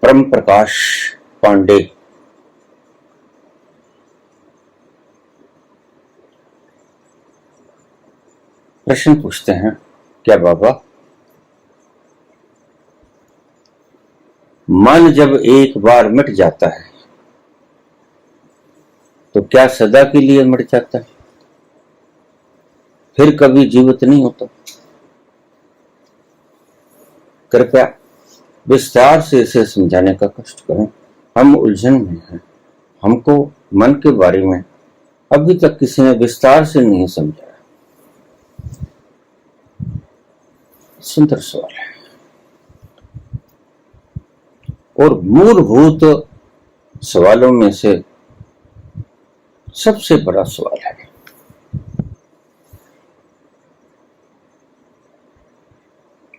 परम प्रकाश पांडे प्रश्न पूछते हैं, क्या बाबा, मन जब एक बार मिट जाता है तो क्या सदा के लिए मिट जाता है, फिर कभी जीवित नहीं होता? कृपया विस्तार से इसे समझाने का कष्ट करें। हम उलझन में हैं। हमको मन के बारे में अभी तक किसी ने विस्तार से नहीं समझाया। सुंदर सवाल है और मूलभूत सवालों में से सबसे बड़ा सवाल है।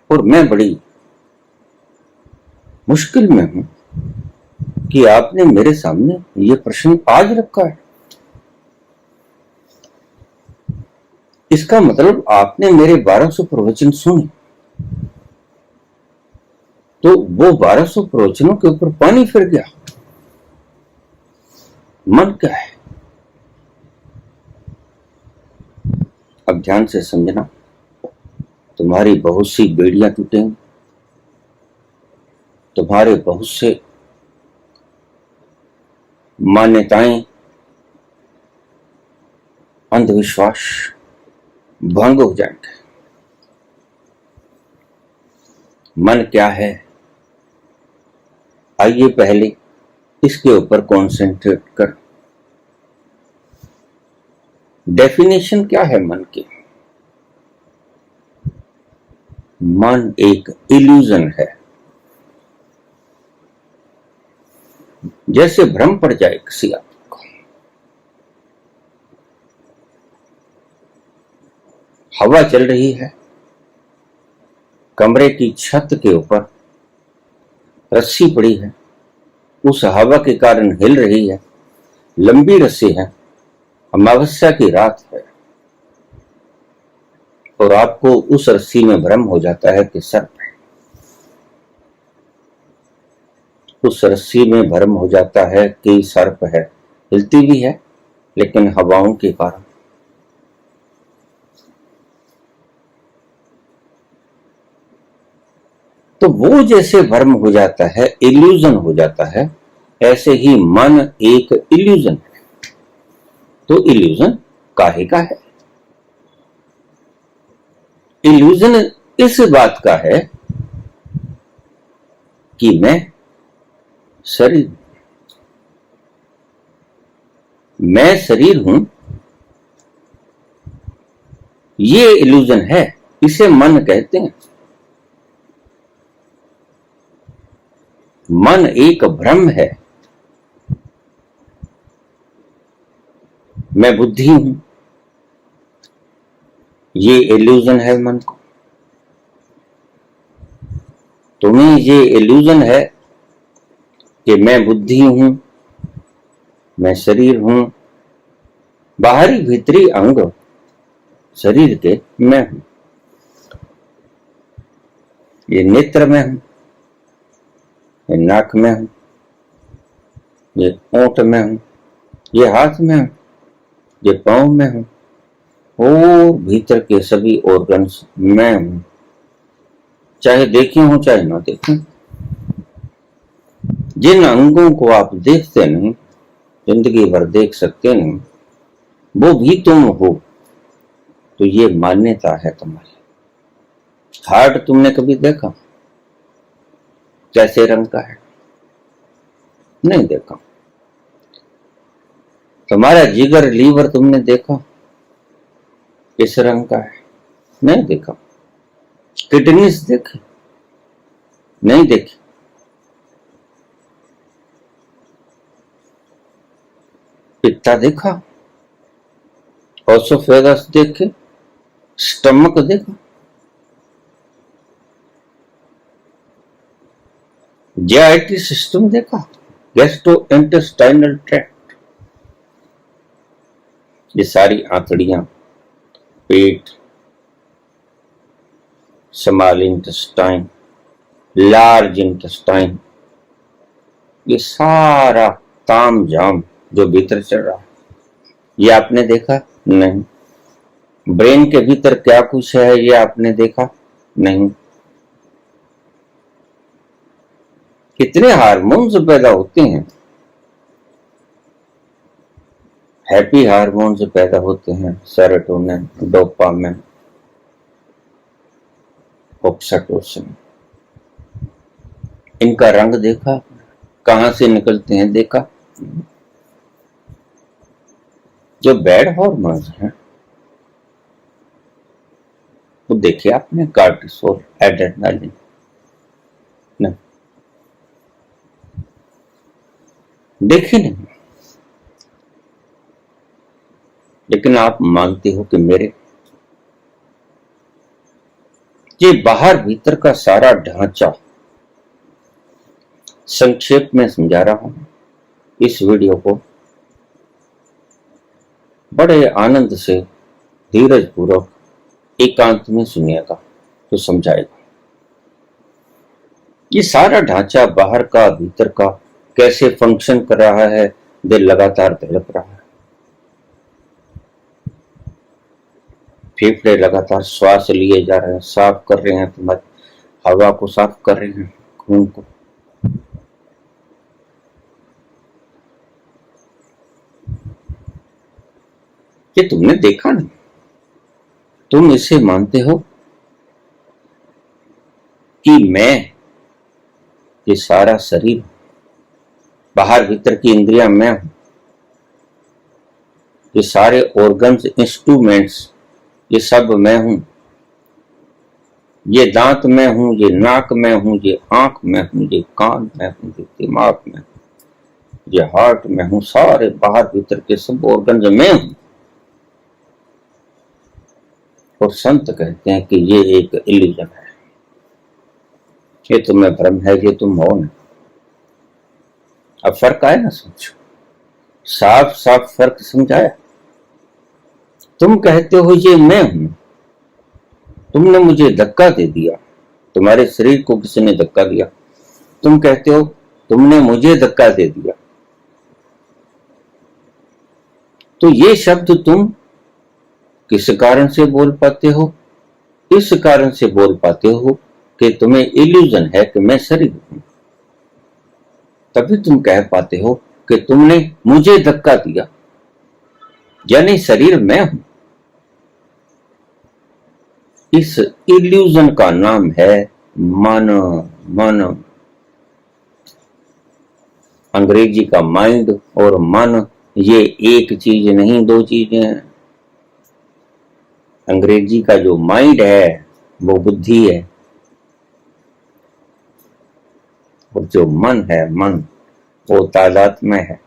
और मैं बड़ी मुश्किल में हूं कि आपने मेरे सामने ये प्रश्न आज रखा है। इसका मतलब आपने मेरे 1200 प्रवचन सुने, तो वो 1200 प्रवचनों के ऊपर पानी फिर गया। मन क्या है? अब ध्यान से समझना, तुम्हारी बहुत सी बेड़ियां टूटेंगी, तुम्हारे बहुत से मान्यताएं, अंधविश्वास भंग हो जाएंगे। मन क्या है, आइए पहले इसके ऊपर कॉन्सेंट्रेट कर। डेफिनेशन क्या है मन की? मन एक इल्यूजन है। जैसे भ्रम पड़ जाए किसी आदमी को, हवा चल रही है, कमरे की छत के ऊपर रस्सी पड़ी है, उस हवा के कारण हिल रही है, लंबी रस्सी है, अमावस्या की रात है और आपको उस रस्सी में भ्रम हो जाता है कि सर्प है। उस रस्सी में भ्रम हो जाता है कि सर्प है, हिलती भी है लेकिन हवाओं के कारण। तो वो जैसे भ्रम हो जाता है, इल्यूजन हो जाता है, ऐसे ही मन एक इल्यूजन है। तो इल्यूजन काहे का है? इल्यूजन इस बात का है कि मैं शरीर, मैं शरीर हूं, ये इल्यूजन है, इसे मन कहते हैं। मन एक भ्रम है। मैं बुद्धि हूं, ये इल्यूजन है मन को। तुम्हें ये इल्यूजन है कि मैं बुद्धि हूं, मैं शरीर हूं, बाहरी भीतरी अंग शरीर के मैं हूं। ये नेत्र में हूं, ये नाक में हूं, ये ओंठ में हूं, ये हाथ में हूं, ये पांव में हूं, और भीतर के सभी ऑर्गन्स मैं हूं, चाहे देखे हो चाहे ना देखें। जिन अंगों को आप देखते नहीं, जिंदगी भर देख सकते नहीं, वो भी तुम हो। तो ये मान्यता है तुम्हारी। हार्ट तुमने कभी देखा कैसे रंग का है? नहीं देखा। तुम्हारा जिगर, लीवर तुमने देखा किस रंग का है? नहीं देखा। किडनीज देखे? नहीं देखी। पित्ता देखा? ओसोफेगस देखे? स्टमक देखा? जीआईटी सिस्टम देखा? गैस्ट्रोइंटेस्टाइनल ट्रैक्ट, ये सारी आंतड़ियां, पेट, स्मॉल इंटेस्टाइन, लार्ज इंटेस्टाइन, ये सारा ताम झाम जो भीतर चल रहा है, ये आपने देखा नहीं। ब्रेन के भीतर क्या कुछ है ये आपने देखा नहीं। कितने हार्मोन्स पैदा होते हैं, हैप्पी हार्मोन्स पैदा होते हैं, सेरोटोनिन, डोपामिन, ऑक्सीटोसिन। इनका रंग देखा, कहां से निकलते हैं देखा। जो बैड हार्मोन्स हैं वो देखिए आपने, कार्टिसोल, एड्रेनालिन, नहीं देखे नहीं। लेकिन आप मानते हो कि मेरे ये बाहर भीतर का सारा ढांचा संक्षेप में समझा रहा हूं। इस वीडियो को बड़े आनंद से धीरज पूर्वक एकांत में सुनिएगा तो समझाएगा। ये सारा ढांचा बाहर का भीतर का कैसे फंक्शन कर रहा है। दिल लगातार धड़क रहा है, फेफड़े लगातार श्वास लिए जा रहे हैं, साफ कर रहे हैं, तुम्हारी हवा को साफ कर रहे हैं, खून को। ये तुमने देखा नहीं, तुम इसे मानते हो कि मैं ये सारा शरीर, बाहर भीतर की इंद्रियां मैं हूं, ये सारे ऑर्गन्स, इंस्ट्रूमेंट्स, ये सब मैं हूं। ये दांत मैं हूं, ये नाक मैं हूं, ये आंख मैं हूं, ये कान मैं हूं, ये दिमाग में, ये हार्ट में हूं। सारे बाहर भीतर के सब ऑर्गन्स मैं हूं। और संत कहते हैं कि ये एक इल्यूजन है, ये तुम्हें भ्रम है, ये तुम हो ना। अब फर्क आया ना, समझो, साफ साफ फर्क समझाया। तुम कहते हो ये मैं हूं, तुमने मुझे धक्का दे दिया, तुम्हारे शरीर को किसी ने धक्का दिया, तुम कहते हो तुमने मुझे धक्का दे दिया। तो ये शब्द तुम किस कारण से बोल पाते हो? इस कारण से बोल पाते हो कि तुम्हें इल्यूजन है कि मैं शरीर हूं। तभी तुम कह पाते हो कि तुमने मुझे धक्का दिया, यानी शरीर मैं हूं। इस इल्यूजन का नाम है मन। मन, अंग्रेजी का माइंड और मन, ये एक चीज नहीं, दो चीजें हैं। अंग्रेजी का जो माइंड है वो बुद्धि है, और जो मन है, मन वो तादात्म्य है।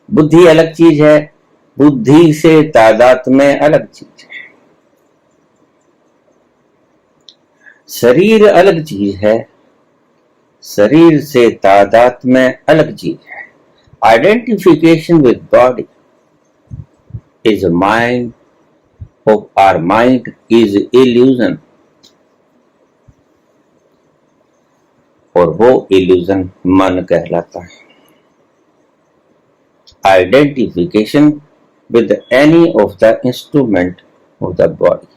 बुद्धि अलग चीज है, बुद्धि से तादात्म्य अलग चीज है। शरीर अलग चीज है, शरीर से तादात्म्य अलग चीज है। Identification with body is mind of our mind is illusion, और वो illusion मन कहलाता है। Identification with any of the instrument of the body,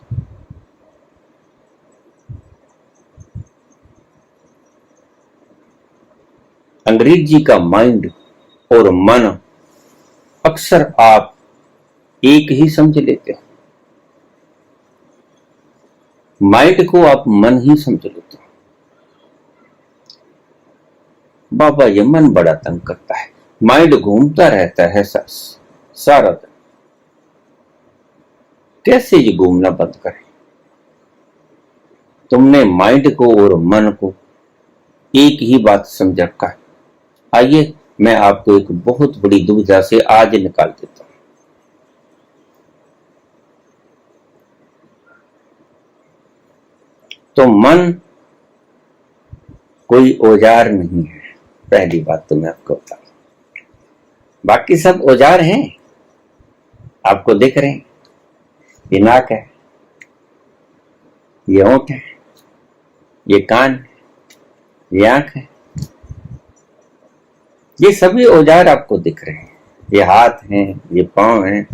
अंग्रेजी का माइंड और मन अक्सर आप एक ही समझ लेते हो। माइंड को आप मन ही समझ लेते हो। बाबा ये मन बड़ा तंग करता है, माइंड घूमता रहता है सारा दिन। कैसे ये घूमना बंद करे? तुमने माइंड को और मन को एक ही बात समझ रखा है। आइए मैं आपको एक बहुत बड़ी दुविधा से आज निकाल देता हूं। तो मन कोई औजार नहीं है, पहली बात तो मैं आपको बता दूं। बाकी सब औजार हैं, आपको दिख रहे हैं। ये नाक है, ये होंठ है, ये कान है, ये आंख है, ये सभी औजार आपको दिख रहे हैं, ये हाथ हैं, ये पांव हैं,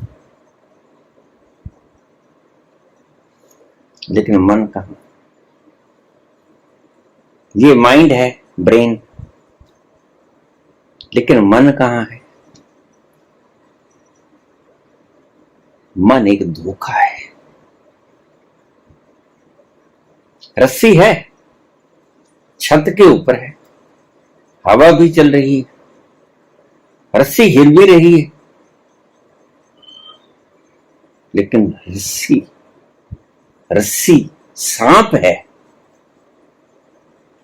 लेकिन मन कहां? ये माइंड है, ब्रेन, लेकिन मन कहां है? मन एक धोखा है। रस्सी है, छत के ऊपर है, हवा भी चल रही है, रस्सी हिल भी रही है, लेकिन रस्सी सांप है।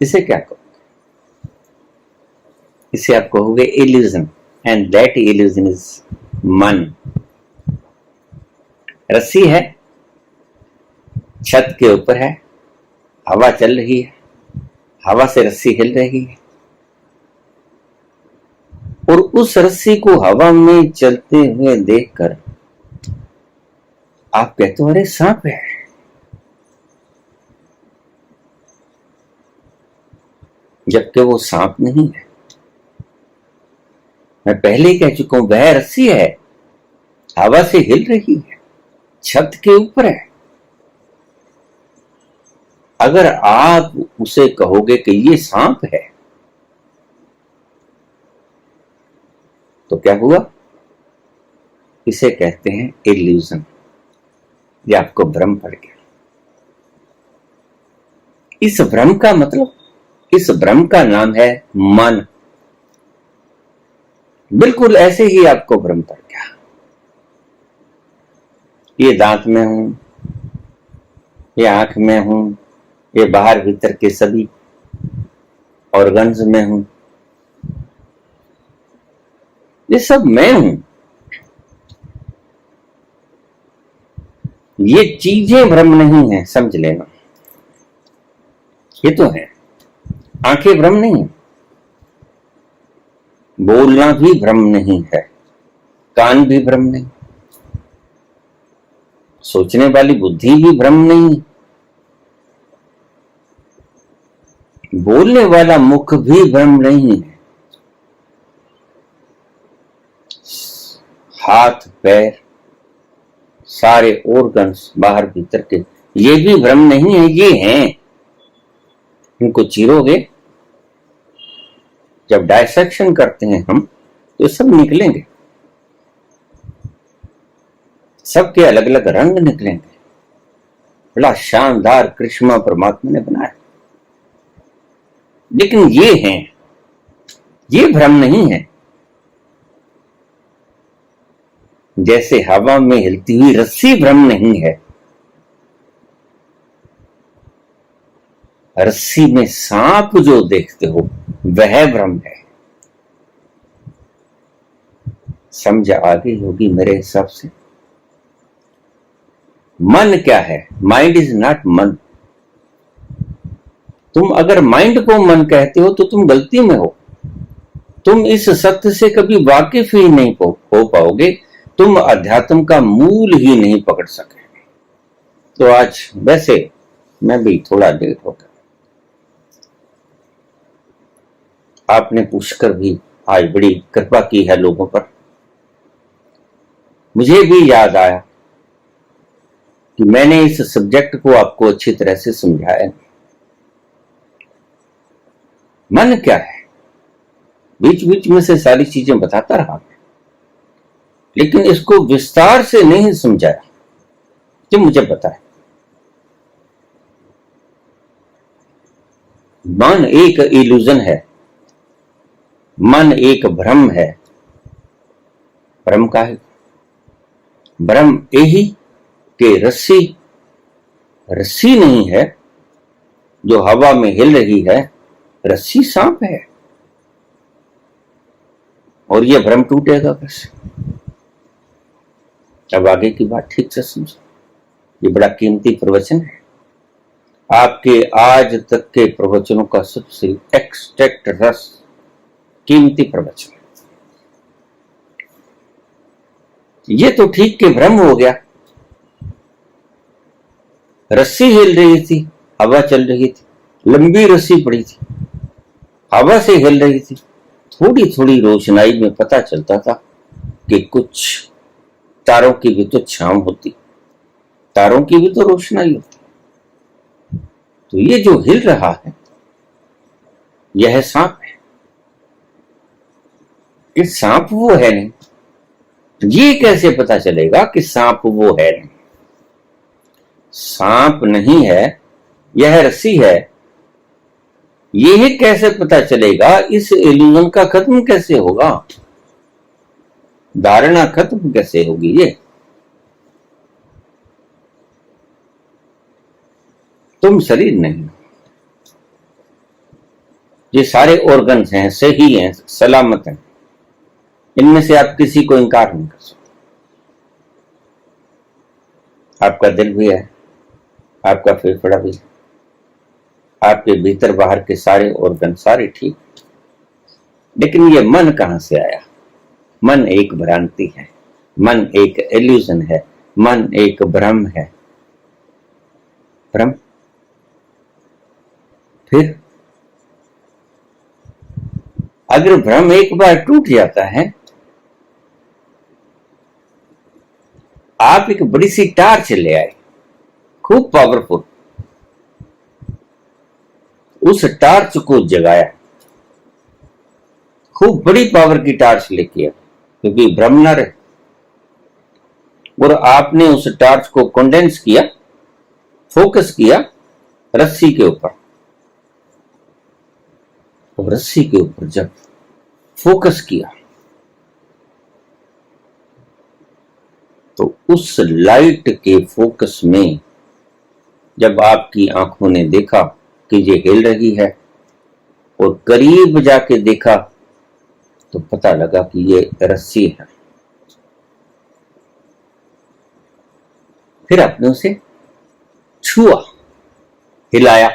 इसे क्या कहोगे? इसे आप कहोगे illusion, and that illusion is मन। रस्सी है, छत के ऊपर है, हवा चल रही है, हवा से रस्सी हिल रही है, और उस रस्सी को हवा में चलते हुए देखकर आप कहते हो अरे सांप है। जबकि वो सांप नहीं है। मैं पहले ही कह चुका हूं, वह रस्सी है, हवा से हिल रही है, छत के ऊपर है। अगर आप उसे कहोगे कि ये सांप है, तो क्या हुआ? इसे कहते हैं इल्यूजन। ये आपको भ्रम पड़ गया। इस भ्रम का मतलब, इस भ्रम का नाम है मन। बिल्कुल ऐसे ही आपको भ्रम पड़ गया। ये दांत में हूं, ये आंख में हूं, ये बाहर भीतर के सभी ऑर्गन्स में हूं, ये सब मैं हूं। ये चीजें भ्रम नहीं है, समझ लेना। ये तो है। आंखें भ्रम नहीं है, बोलना भी भ्रम नहीं है, कान भी भ्रम नहीं, सोचने वाली बुद्धि भी भ्रम नहीं, बोलने वाला मुख भी भ्रम नहीं है, हाथ पैर सारे ऑर्गन्स बाहर भीतर के ये भी भ्रम नहीं है, ये हैं। इनको चीरोगे, जब डायसेक्शन करते हैं हम, तो सब निकलेंगे, सबके अलग अलग रंग निकलेंगे। बड़ा शानदार कृष्णा परमात्मा ने बनाया, लेकिन ये हैं, ये भ्रम नहीं है। जैसे हवा में हिलती हुई रस्सी भ्रम नहीं है, रस्सी में सांप जो देखते हो वह भ्रम है। समझ आ गई होगी मेरे हिसाब से। मन क्या है? माइंड इज नॉट मन। तुम अगर माइंड को मन कहते हो तो तुम गलती में हो। तुम इस सत्य से कभी वाकिफ ही नहीं हो पाओगे, तुम अध्यात्म का मूल ही नहीं पकड़ सके। तो आज वैसे मैं भी थोड़ा लेट हो गया, आपने पूछकर भी आज बड़ी कृपा की है लोगों पर। मुझे भी याद आया कि मैंने इस सब्जेक्ट को आपको अच्छी तरह से समझाया। मन क्या है? बीच बीच में से सारी चीजें बताता रहा, लेकिन इसको विस्तार से नहीं समझाया कि मुझे पता है। मन एक इल्यूजन है, मन एक भ्रम है। भ्रम का है? भ्रम यही कि रस्सी नहीं है जो हवा में हिल रही है, रस्सी सांप है। और यह भ्रम टूटेगा कैसे? अब आगे की बात ठीक से समझो। ये बड़ा कीमती प्रवचन है, आपके आज तक के प्रवचनों का सबसे एक्सट्रैक्ट रस कीमती प्रवचन। ये तो ठीक के भ्रम हो गया। रस्सी हिल रही थी, हवा चल रही थी, लंबी रस्सी पड़ी थी, हवा से हिल रही थी, थोड़ी थोड़ी रोशनाई में पता चलता था कि कुछ तारों की भी तो छांव होती, तारों की भी तो रोशनाई होती। तो ये जो हिल रहा है यह सांप है, कि सांप वो है नहीं। ये कैसे पता चलेगा कि सांप वो है नहीं? सांप नहीं है, यह रस्सी है। ये कैसे पता चलेगा? इस इल्यूजन का खत्म कैसे होगा? धारणा खत्म कैसे होगी? ये तुम शरीर नहीं, ये सारे ऑर्गन्स हैं, सही हैं, सलामत हैं, इनमें से आप किसी को इनकार नहीं कर सकते। आपका दिल भी है, आपका फेफड़ा भी है, आपके भीतर बाहर के सारे ऑर्गन सारे ठीक। लेकिन ये मन कहां से आया? मन एक भ्रांति है, मन एक इल्यूजन है, मन एक भ्रम है। भ्रम फिर अगर भ्रम एक बार टूट जाता है, आप एक बड़ी सी टार्च ले आए, खूब पावरफुल, उस टार्च को जगाया, खूब बड़ी पावर की टार्च लेके आए, क्योंकि भ्रम न रहे। और आपने उस टार्च को कंडेंस किया, फोकस किया रस्सी के ऊपर। और रस्सी के ऊपर जब फोकस किया तो उस लाइट के फोकस में जब आपकी आंखों ने देखा कि ये हिल रही है और करीब जाके देखा तो पता लगा कि ये रस्सी है। फिर आपने उसे छुआ, हिलाया,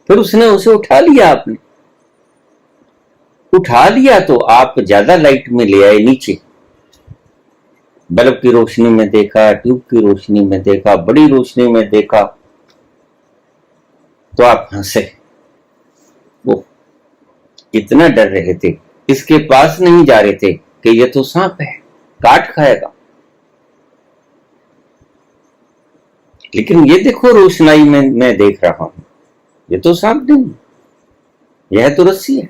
फिर उसने उसे उठा लिया। आपने उठा लिया तो आप ज्यादा लाइट में ले आए नीचे, बल्ब की रोशनी में देखा, ट्यूब की रोशनी में देखा, बड़ी रोशनी में देखा, तो आप हंसे। वो इतना डर रहे थे, इसके पास नहीं जा रहे थे कि ये तो सांप है, काट खाएगा। लेकिन ये देखो रोशनाई में मैं देख रहा हूं, ये तो सांप नहीं, यह तो रस्सी है।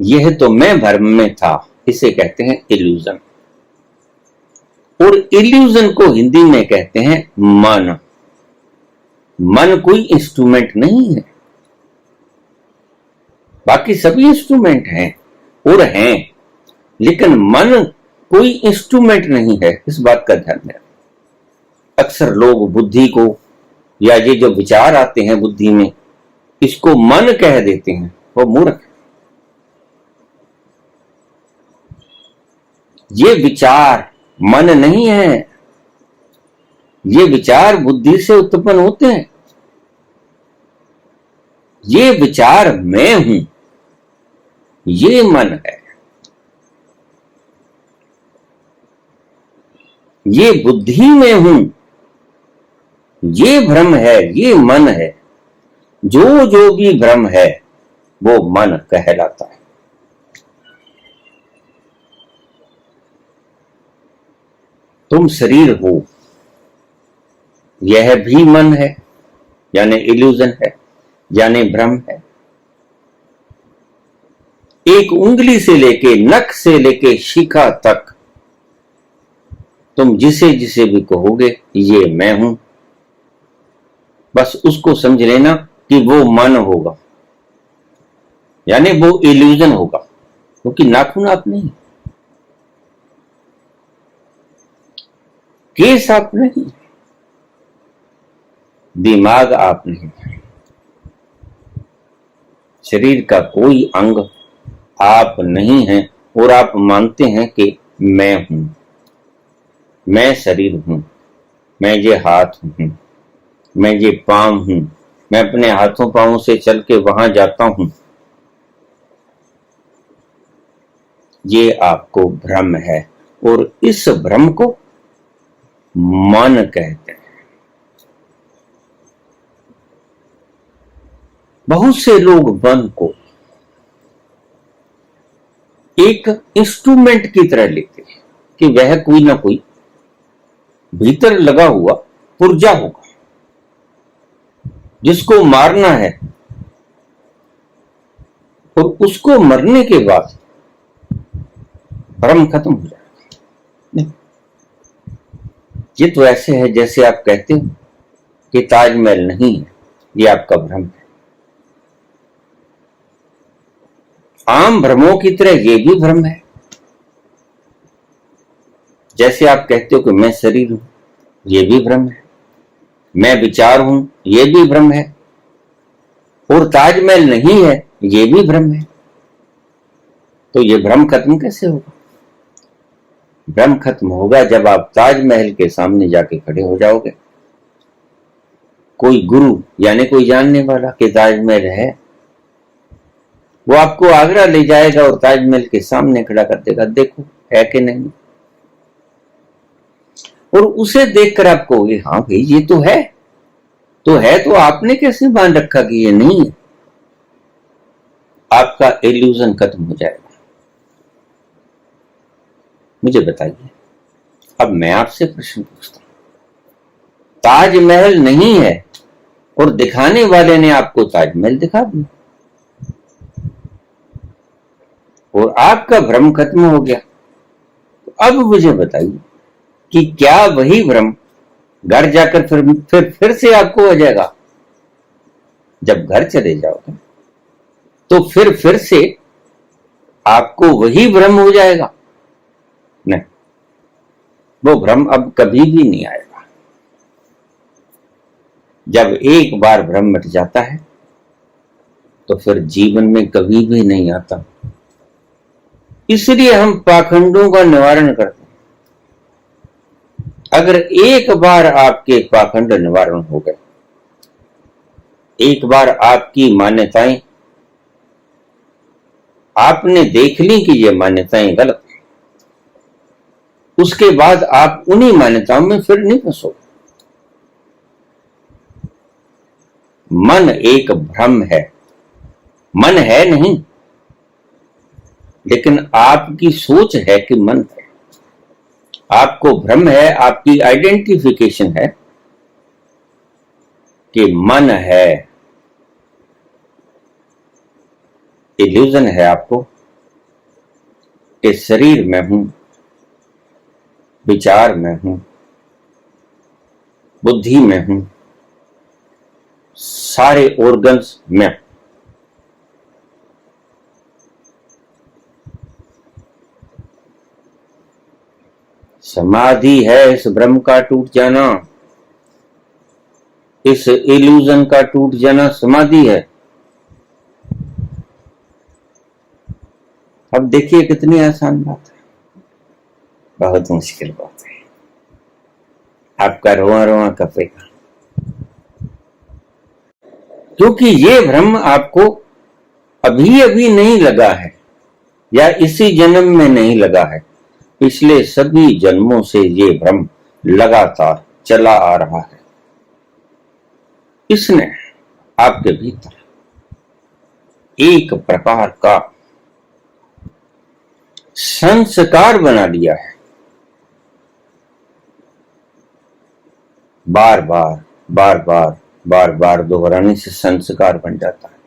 यह तो मैं भ्रम में था, इसे कहते हैं इल्यूजन। और इल्यूजन को हिंदी में कहते हैं मन। मन कोई इंस्ट्रूमेंट नहीं है, बाकी सभी इंस्ट्रूमेंट हैं और हैं, लेकिन मन कोई इंस्ट्रूमेंट नहीं है, इस बात का ध्यान रखें। अक्सर लोग बुद्धि को या ये जो विचार आते हैं बुद्धि में, इसको मन कह देते हैं, वो मूर्ख है। ये विचार मन नहीं है, ये विचार बुद्धि से उत्पन्न होते हैं। ये विचार मैं हूं, ये मन है। ये बुद्धि में हूं, ये भ्रम है, ये मन है। जो जो भी भ्रम है वो मन कहलाता है। तुम शरीर हो, यह भी मन है, यानी इल्यूजन है, यानी भ्रम है। एक उंगली से लेके, नख से लेके शिखा तक तुम जिसे जिसे भी कहोगे ये मैं हूं, बस उसको समझ लेना कि वो मन होगा, यानी वो इल्यूजन होगा, क्योंकि नाखून आप नहीं, केस आप नहीं, दिमाग आप नहीं, शरीर का कोई अंग आप नहीं है। और आप मानते हैं कि मैं हूं, मैं शरीर हूं, मैं ये हाथ हूं, मैं ये पांव हूं, मैं अपने हाथों पांवों से चल के वहां जाता हूं। ये आपको भ्रम है, और इस भ्रम को मन कहते हैं। बहुत से लोग मन को एक इंस्ट्रूमेंट की तरह लेते हैं कि वह कोई ना कोई भीतर लगा हुआ पुर्जा होगा जिसको मारना है और उसको मरने के बाद भ्रम खत्म हो जाएगा। नहीं, ये तो ऐसे है जैसे आप कहते हो कि ताजमहल नहीं है, ये आपका भ्रम है। आम भ्रमों की तरह ये भी भ्रम है। जैसे आप कहते हो कि मैं शरीर हूं, ये भी भ्रम है। मैं विचार हूं, ये भी भ्रम है। और ताजमहल नहीं है, ये भी भ्रम है। तो ये भ्रम खत्म कैसे होगा? भ्रम खत्म होगा जब आप ताजमहल के सामने जाके खड़े हो जाओगे। कोई गुरु यानी कोई जानने वाला कि ताजमहल है, वो आपको आगरा ले जाएगा और ताजमहल के सामने खड़ा कर देगा, देखो है कि नहीं। और उसे देखकर आप कहोगे हाँ भाई ये तो है। तो आपने कैसे मान रखा कि ये नहीं है? आपका इल्यूजन खत्म हो जाएगा। मुझे बताइए, अब मैं आपसे प्रश्न पूछता हूं, ताजमहल नहीं है और दिखाने वाले ने आपको ताजमहल दिखा दिया और आपका भ्रम खत्म हो गया। तो अब मुझे बताइए कि क्या वही भ्रम घर जाकर फिर से आपको हो जाएगा? जब घर चले जाओगे तो फिर से आपको वही भ्रम हो जाएगा? नहीं, वो भ्रम अब कभी भी नहीं आएगा। जब एक बार भ्रम मिट जाता है तो फिर जीवन में कभी भी नहीं आता। इसलिए हम पाखंडों का निवारण करते हैं। अगर एक बार आपके पाखंड निवारण हो गए, एक बार आपकी मान्यताएं आपने देख ली कि ये मान्यताएं गलत है, उसके बाद आप उन्हीं मान्यताओं में फिर नहीं फंसोगे। मन एक भ्रम है, मन है नहीं, लेकिन आपकी सोच है कि मन है। आपको भ्रम है, आपकी आइडेंटिफिकेशन है कि मन है। इल्यूजन है आपको कि शरीर में हूं, विचार में हूं, बुद्धि में हूं, सारे ऑर्गन्स में। समाधि है इस भ्रम का टूट जाना, इस इल्यूजन का टूट जाना समाधि है। अब देखिए कितनी आसान बात है, बहुत मुश्किल बात है। आपका रोआ रोआ कपेगा, क्योंकि ये भ्रम आपको अभी अभी नहीं लगा है या इसी जन्म में नहीं लगा है। पिछले सभी जन्मों से ये भ्रम लगातार चला आ रहा है। इसने आपके भीतर एक प्रकार का संस्कार बना लिया है। बार बार बार बार बार बार दोहराने से संस्कार बन जाता है।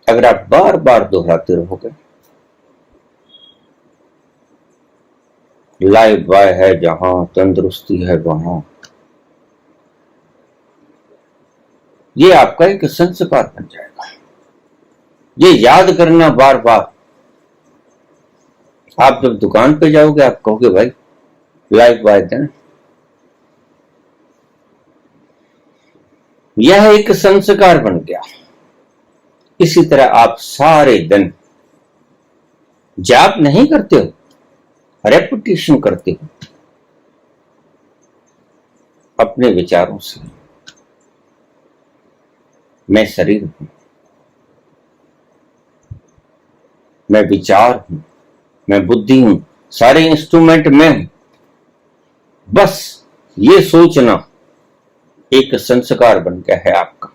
अगर आप बार बार दोहराते रहोगे, लाइफ बॉय है जहां, तंदुरुस्ती है वहां, ये आपका एक संस्कार बन जाएगा। ये याद करना बार बार। आप जब दुकान पे जाओगे आप कहोगे भाई लाइफ बॉय देना। यह एक संस्कार बन गया। इसी तरह आप सारे दिन जाप नहीं करते हो, रेपिटेशन करते हो अपने विचारों से। मैं शरीर हूं, मैं विचार हूं, मैं बुद्धि हूं, सारे इंस्ट्रूमेंट मैं हूं। बस ये सोचना एक संस्कार बन गया है आपका,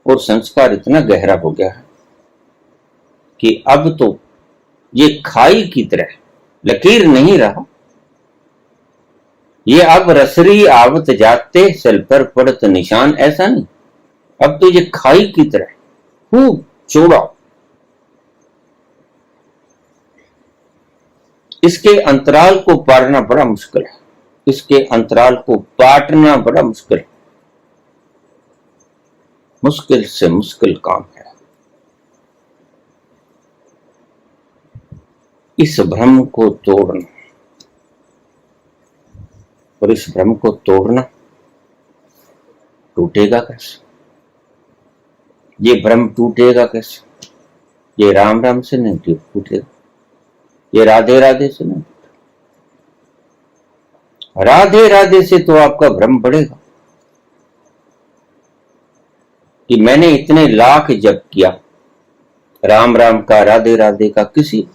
और संस्कार इतना गहरा हो गया है कि अब तो ये खाई की तरह लकीर नहीं रहा, ये अब रसरी आवत जाते सिल पर पड़त निशान, ऐसा नहीं, अब तो ये खाई की तरह खूब चौड़ा, इसके अंतराल को पारना बड़ा मुश्किल है, इसके अंतराल को पाटना बड़ा मुश्किल है, मुश्किल से मुश्किल काम है। इस भ्रम को तोड़ना, और इस भ्रम को तोड़ना टूटेगा कैसे? ये भ्रम टूटेगा कैसे? ये राम राम से नहीं टूटेगा, ये राधे राधे से नहीं, राधे राधे से तो आपका भ्रम बढ़ेगा कि मैंने इतने लाख जप किया, राम राम का राधे राधे का किसी,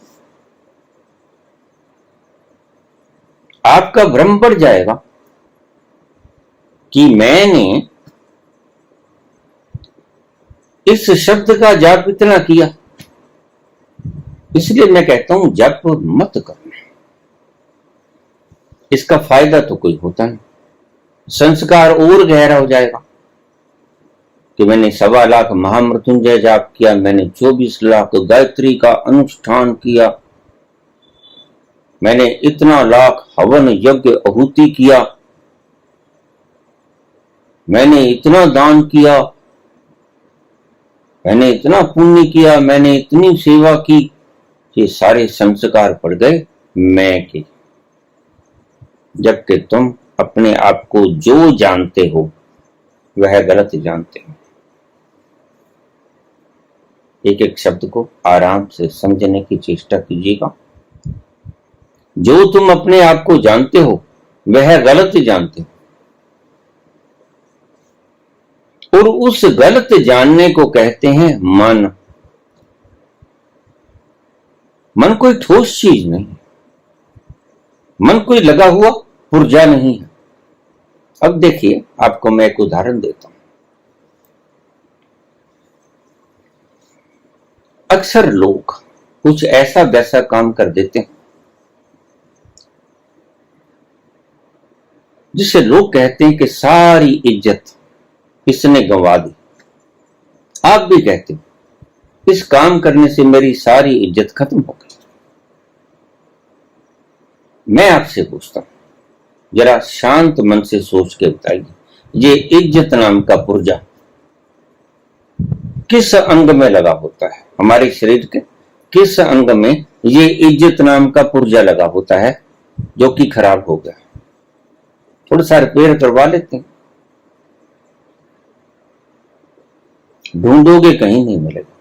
आपका भ्रम बढ़ जाएगा कि मैंने इस शब्द का जाप इतना किया, इसलिए मैं कहता हूं जप मत करना, इसका फायदा तो कोई होता नहीं। संस्कार और गहरा हो जाएगा कि मैंने 1.25 लाख महामृत्युंजय जाप किया, मैंने 24 लाख गायत्री का अनुष्ठान किया, मैंने इतना लाख हवन यज्ञ आहुति किया, मैंने इतना दान किया, मैंने इतना पुण्य किया, मैंने इतनी सेवा की, ये सारे संस्कार पड़ गए मैं के। जबकि तुम अपने आप को जो जानते हो वह गलत जानते हो। एक एक शब्द को आराम से समझने की चेष्टा कीजिएगा। जो तुम अपने आप को जानते हो वह गलत जानते हो, और उस गलत जानने को कहते हैं मन। मन कोई ठोस चीज नहीं, मन कोई लगा हुआ पुर्जा नहीं है। अब देखिए, आपको मैं एक उदाहरण देता हूं। अक्सर लोग कुछ ऐसा वैसा काम कर देते हैं जिससे लोग कहते हैं कि सारी इज्जत इसने गंवा दी। आप भी कहते हो इस काम करने से मेरी सारी इज्जत खत्म हो गई। मैं आपसे पूछता हूं, जरा शांत मन से सोच के बताइए, ये इज्जत नाम का पुर्जा किस अंग में लगा होता है? हमारे शरीर के किस अंग में ये इज्जत नाम का पुर्जा लगा होता है जो कि खराब हो गया? थोड़ा सा रिपेयर करवा लेते हैं, ढूंढोगे कहीं नहीं मिलेगा।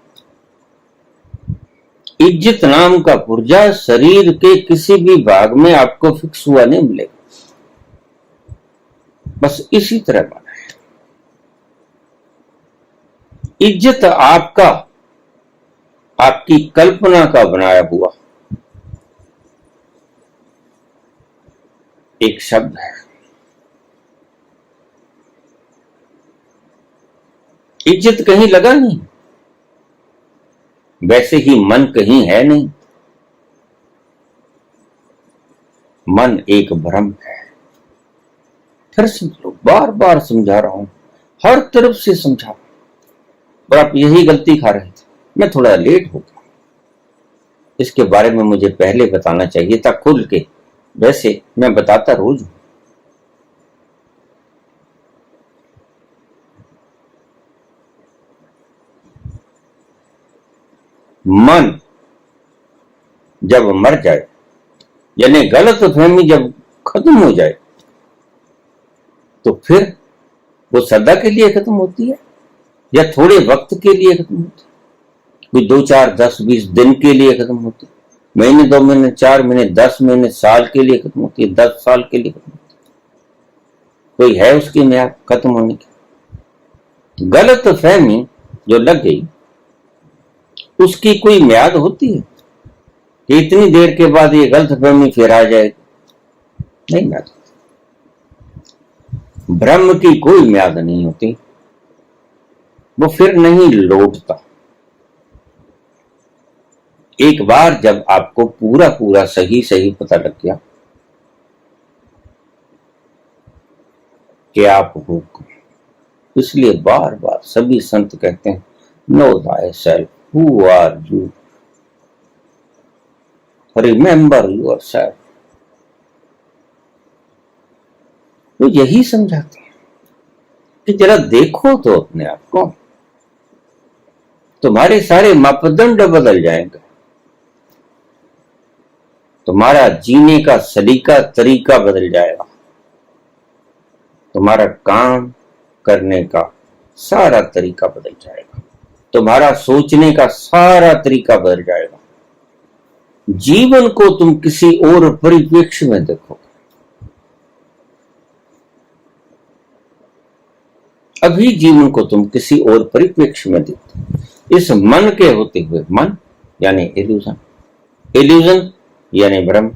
इज्जत नाम का पुर्जा शरीर के किसी भी भाग में आपको फिक्स हुआ नहीं मिलेगा। बस इसी तरह माना है। इज्जत आपका, आपकी कल्पना का बनाया हुआ एक शब्द है। इज्जत कहीं लगा नहीं, वैसे ही मन कहीं है नहीं। मन एक भ्रम है। फिर समझ लो, बार बार समझा रहा हूं, हर तरफ से समझा रहा हूं, और आप यही गलती खा रहे थे। मैं थोड़ा लेट हो गया, इसके बारे में मुझे पहले बताना चाहिए था खुल के। वैसे मैं बताता रोज हूं। मन जब मर जाए, यानी गलत फहमी जब खत्म हो जाए, तो फिर वो सदा के लिए खत्म होती है या थोड़े वक्त के लिए खत्म होती है? कोई 2, 4, 10, 20 दिन के लिए खत्म होती है, महीने, 2 महीने, 4 महीने, 10 महीने, साल के लिए खत्म होती है, 10 साल के लिए खत्म होती है। कोई है उसकी म्याद खत्म होने की? गलत फहमी जो लग गई उसकी कोई म्याद होती है कि इतनी देर के बाद ये गलत फहमी फिर आ जाएगी? नहीं म्याद। ब्रह्म की कोई म्याद नहीं होती, वो फिर नहीं लौटता। एक बार जब आपको पूरा पूरा सही सही पता लग गया कि आप हो, इसलिए बार बार सभी संत कहते हैं know thy self, who are you, remember your self. तो यही समझाते हैं कि जरा देखो तो अपने आप को, तुम्हारे सारे मापदंड बदल जाएंगे, तुम्हारा जीने का सलीका तरीका बदल जाएगा, तुम्हारा काम करने का सारा तरीका बदल जाएगा, तुम्हारा सोचने का सारा तरीका बदल जाएगा। जीवन को तुम किसी और परिप्रेक्ष्य में देखोगे। अभी जीवन को तुम किसी और परिप्रेक्ष्य में देखते, इस मन के होते हुए, मन यानी इल्यूजन, इल्यूजन यानी ब्रह्म,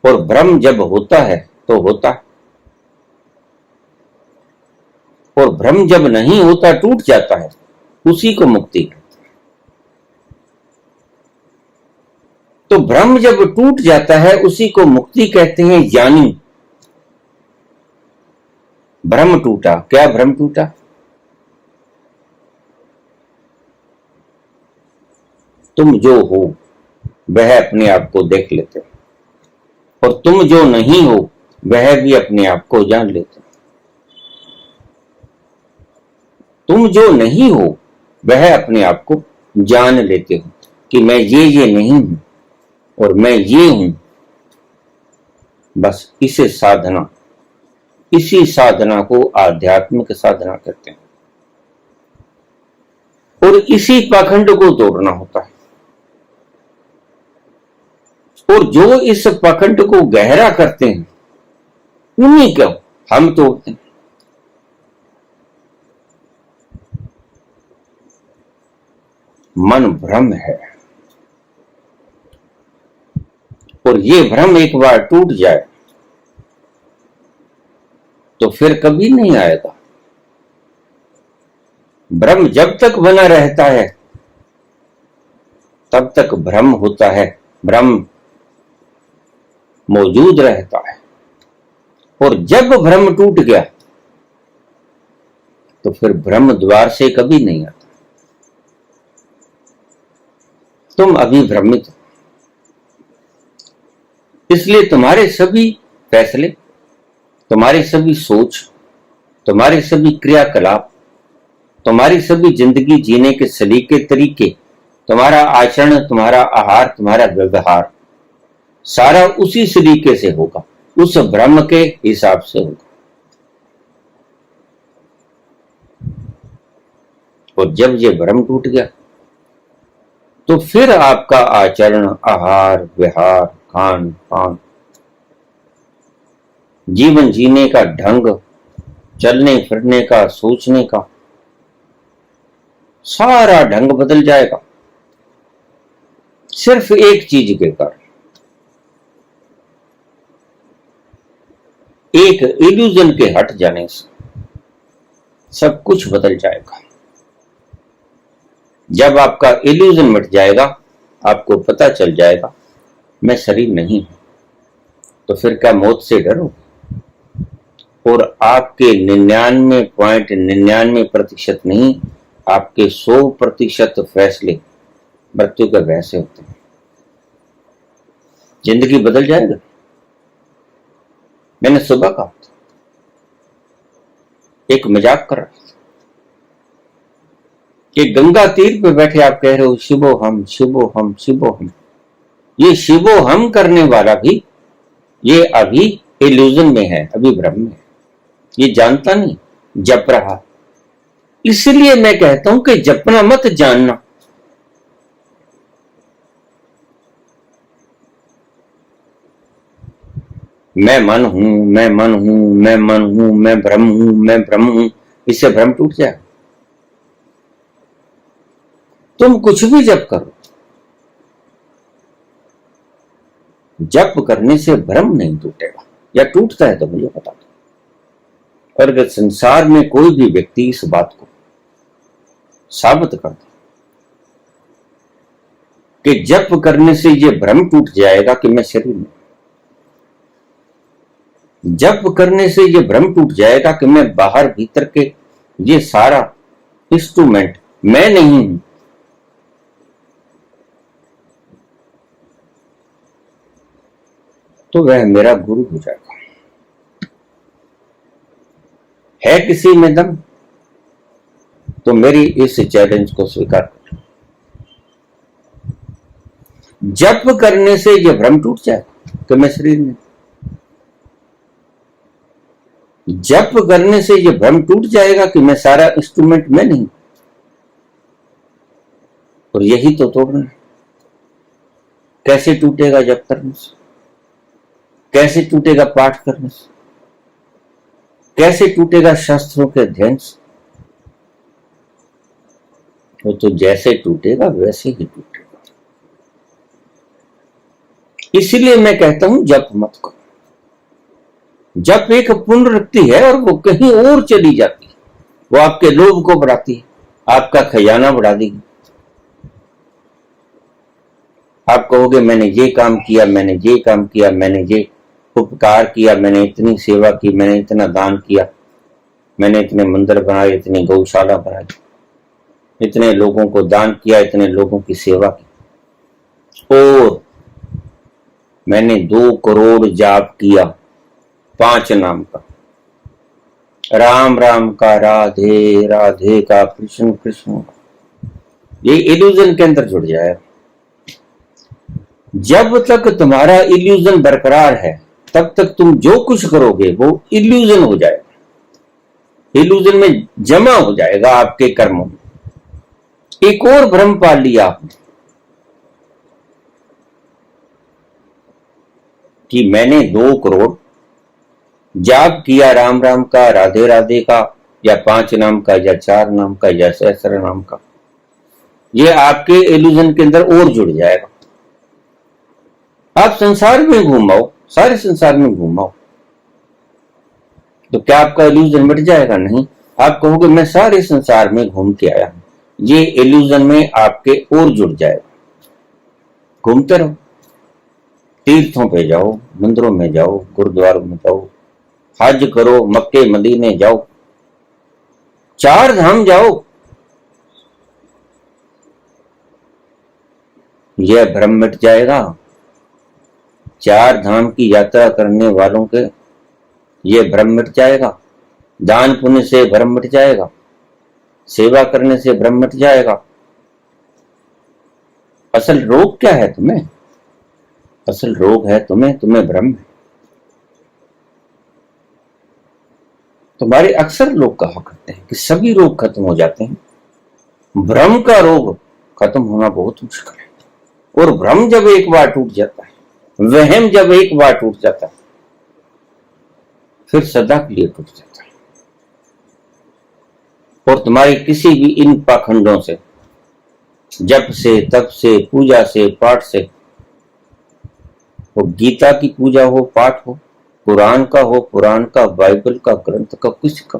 और ब्रह्म जब होता है तो होता, और ब्रह्म जब नहीं होता टूट जाता है, उसी को मुक्ति कहते हैं। तो ब्रह्म जब टूट जाता है उसी को मुक्ति कहते हैं। यानी ब्रह्म टूटा, क्या ब्रह्म टूटा? तुम जो हो वह अपने आप को देख लेते, और तुम जो नहीं हो वह भी अपने आप को जान लेते। तुम जो नहीं हो वह अपने आप को जान लेते हो कि मैं ये नहीं हूं और मैं ये हूं। बस इसे साधना, इसी साधना को आध्यात्मिक साधना कहते हैं, और इसी पाखंड को तोड़ना होता है। और जो इस पाखंड को गहरा करते हैं उन्हीं को हम तोड़ते हैं। मन भ्रम है, और ये भ्रम एक बार टूट जाए तो फिर कभी नहीं आएगा। भ्रम जब तक बना रहता है तब तक भ्रम होता है, भ्रम मौजूद रहता है, और जब भ्रम टूट गया तो फिर भ्रम द्वार से कभी नहीं आता। तुम अभी भ्रमित हो, इसलिए तुम्हारे सभी फैसले, तुम्हारी सभी सोच, तुम्हारे सभी क्रियाकलाप, तुम्हारी सभी जिंदगी जीने के सलीके तरीके, तुम्हारा आचरण, तुम्हारा आहार, तुम्हारा व्यवहार सारा उसी सलीके से होगा, उस भ्रम के हिसाब से होगा। और जब ये भ्रम टूट गया तो फिर आपका आचरण, आहार, व्यवहार, खान पान, जीवन जीने का ढंग, चलने फिरने का, सोचने का सारा ढंग बदल जाएगा, सिर्फ एक चीज के कारण, एक इल्यूजन के हट जाने से सब कुछ बदल जाएगा। जब आपका इल्यूजन मिट जाएगा, आपको पता चल जाएगा मैं शरीर नहीं हूं, तो फिर क्या मौत से डरो? और आपके 99.99% नहीं, आपके 100% फैसले मृत्यु के वैसे होते हैं। जिंदगी बदल जाएगा। मैंने सुबह कहा था, एक मजाक कर रहा था कि गंगा तीर पे बैठे आप कह रहे हो शिवो हम, शिवो हम, शिवो हम। ये शिवो हम करने वाला भी ये अभी इल्यूजन में है, अभी भ्रम में है, ये जानता नहीं, जप रहा। इसलिए मैं कहता हूं कि जपना मत, जानना। मैं मन हूं, मैं मन हूं, मैं मन हूं, मैं ब्रह्म हूं, मैं ब्रह्म हूं, इससे भ्रम टूट जाए। तुम कुछ भी जप करो, जप करने से भ्रम नहीं टूटेगा, या टूटता है तो मुझे बता दो। और अगर संसार में कोई भी व्यक्ति इस बात को साबित कर दे कि जप करने से ये भ्रम टूट जाएगा कि मैं शरीर में, जप करने से ये भ्रम टूट जाएगा कि मैं बाहर भीतर के ये सारा इंस्ट्रूमेंट मैं नहीं हूं, तो वह मेरा गुरु हो जाएगा। है किसी में दम तो मेरी इस चैलेंज को स्वीकार कर। जप करने से यह भ्रम टूट जाएगा कि मैं शरीर में, जप करने से यह भ्रम टूट जाएगा कि मैं सारा इंस्ट्रूमेंट मैं नहीं। और यही तो तोड़ना है। कैसे टूटेगा जप करने से, कैसे टूटेगा पाठ करने से, कैसे टूटेगा शास्त्रों के अध्ययन से? वो तो जैसे टूटेगा वैसे ही टूटेगा। इसलिए मैं कहता हूं जप मत करो। जप एक पुनरुक्ति है और वो कहीं और चली जाती है। वो आपके लोभ को बढ़ाती है, आपका खजाना बढ़ा देगी। आप कहोगे मैंने ये काम किया, मैंने ये काम किया, मैंने ये उपकार किया, मैंने इतनी सेवा की, मैंने इतना दान किया, मैंने इतने मंदिर बनाए, इतनी गौशाला बनाई, इतने लोगों को दान किया, इतने लोगों की सेवा की, और मैंने 2 करोड़ जाप किया 5 नाम का, राम राम का, राधे राधे का, कृष्ण कृष्ण का। ये इल्यूजन के अंदर जुड़ जाए। जब तक तुम्हारा इल्यूजन बरकरार है तब तक तुम जो कुछ करोगे वो इल्यूजन हो जाएगा, इल्यूजन में जमा हो जाएगा आपके कर्मों में। एक और भ्रम पाल लिया आपने कि मैंने 2 करोड़ जाप किया राम राम का, राधे राधे का, या 5 नाम का, या 4 नाम का, या सहस्त्र नाम का। ये आपके इल्यूजन के अंदर और जुड़ जाएगा। आप संसार में घूमाओ, सारे संसार में घूमाओ, तो क्या आपका इल्यूजन मिट जाएगा? नहीं। आप कहोगे मैं सारे संसार में घूम के आया हूं, ये इल्यूजन में आपके और जुड़ जाएगा। घूमते रहो, तीर्थों पे जाओ, मंदिरों में जाओ, गुरुद्वारों में जाओ, हज करो, मक्के मदीने जाओ, 4 धाम जाओ। यह भ्रम मिट जाएगा। 4 धाम की यात्रा करने वालों के ये भ्रम मिट जाएगा। दान पुण्य से भ्रम मिट जाएगा, सेवा करने से भ्रम मिट जाएगा। असल रोग क्या है तुम्हें? असल रोग है तुम्हें भ्रम है। तुम्हारे अक्सर लोग कहा करते हैं कि सभी रोग खत्म हो जाते हैं, भ्रम का रोग खत्म होना बहुत मुश्किल है। और भ्रम जब एक बार टूट जाता है, वहम जब एक बार टूट जाता है, फिर सदा के लिए टूट जाता है। और तुम्हारे किसी भी इन पाखंडों से, जप से, तप से, पूजा से, पाठ से, वो गीता की पूजा हो, पाठ हो, कुरान का हो, पुराण का, बाइबल का, ग्रंथ का, कुछ का,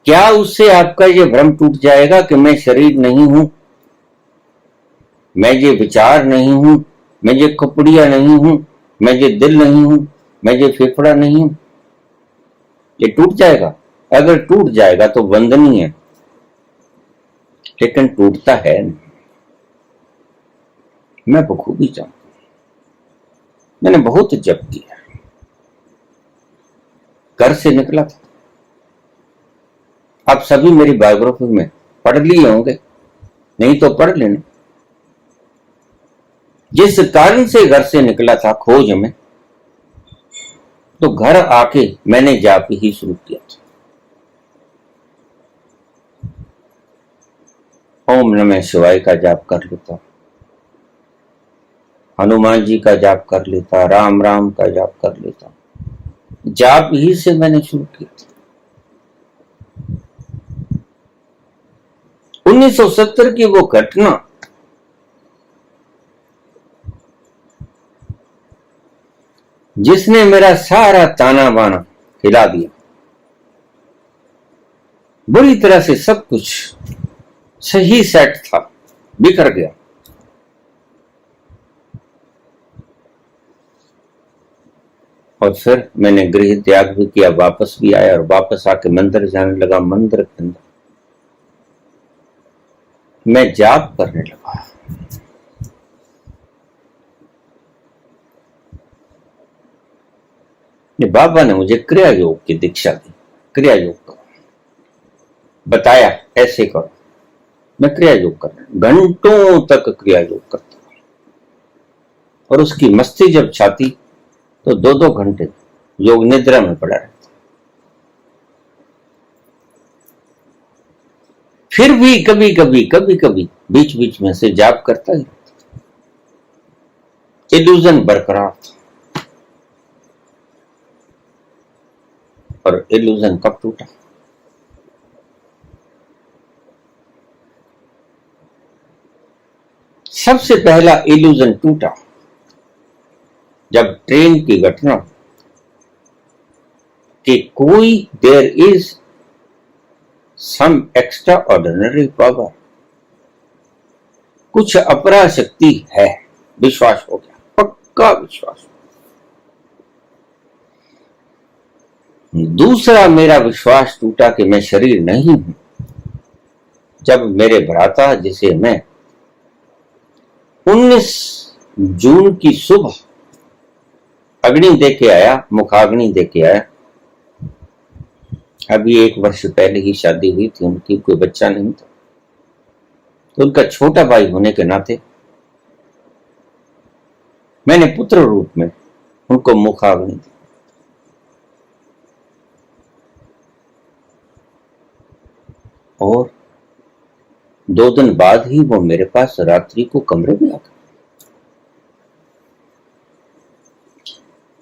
क्या उससे आपका ये भ्रम टूट जाएगा कि मैं शरीर नहीं हूं, मैं ये विचार नहीं हूं, मैं ये कपड़िया नहीं हूं, मैं ये दिल नहीं हूं, मैं ये फेफड़ा नहीं हूं? ये टूट जाएगा। अगर टूट जाएगा तो वंदनीय है, लेकिन टूटता है नहीं। मैं बखूबी जानता हूं, मैंने बहुत जप किया, घर से निकला था। आप सभी मेरी बायोग्राफी में पढ़ लिए होंगे, नहीं तो पढ़ लेना। जिस कारण से घर से निकला था खोज में, तो घर आके मैंने जाप ही शुरू किया था। ओम नमः शिवाय का जाप कर लेता, हनुमान जी का जाप कर लेता, राम राम का जाप कर लेता। जाप ही से मैंने शुरू किया था। 1970 की वो घटना जिसने मेरा सारा ताना बाना हिला दिया, बुरी तरह से सब कुछ सही सेट था, बिखर गया। और फिर मैंने गृह त्याग भी किया, वापस भी आया और वापस आके मंदिर जाने लगा। मंदिर के अंदर मैं जाप करने लगा। बाबा ने मुझे क्रिया योग की दीक्षा दी। क्रिया योग करो, बताया ऐसे करो। मैं क्रिया योग कर रहा, घंटों तक क्रिया योग करता और उसकी मस्ती जब छाती तो 2-2 घंटे योग निद्रा में पड़ा रहता। फिर भी कभी कभी बीच बीच में से जाप करता ही रहता। इल्यूजन बरकरार था। और इल्यूजन कब टूटा? सबसे पहला इल्यूजन टूटा जब ट्रेन की घटना कि कोई there is some extraordinary power, कुछ अपरा शक्ति है, विश्वास हो गया, पक्का विश्वास। दूसरा मेरा विश्वास टूटा कि मैं शरीर नहीं हूं जब मेरे भ्राता, जिसे मैं 19 जून की सुबह अग्नि देके आया, मुखाग्नि देके आया। अभी 1 वर्ष पहले ही शादी हुई थी उनकी, कोई बच्चा नहीं था, तो उनका छोटा भाई होने के नाते मैंने पुत्र रूप में उनको मुखाग्नि दी। और 2 दिन बाद ही वो मेरे पास रात्रि को कमरे में आ गए।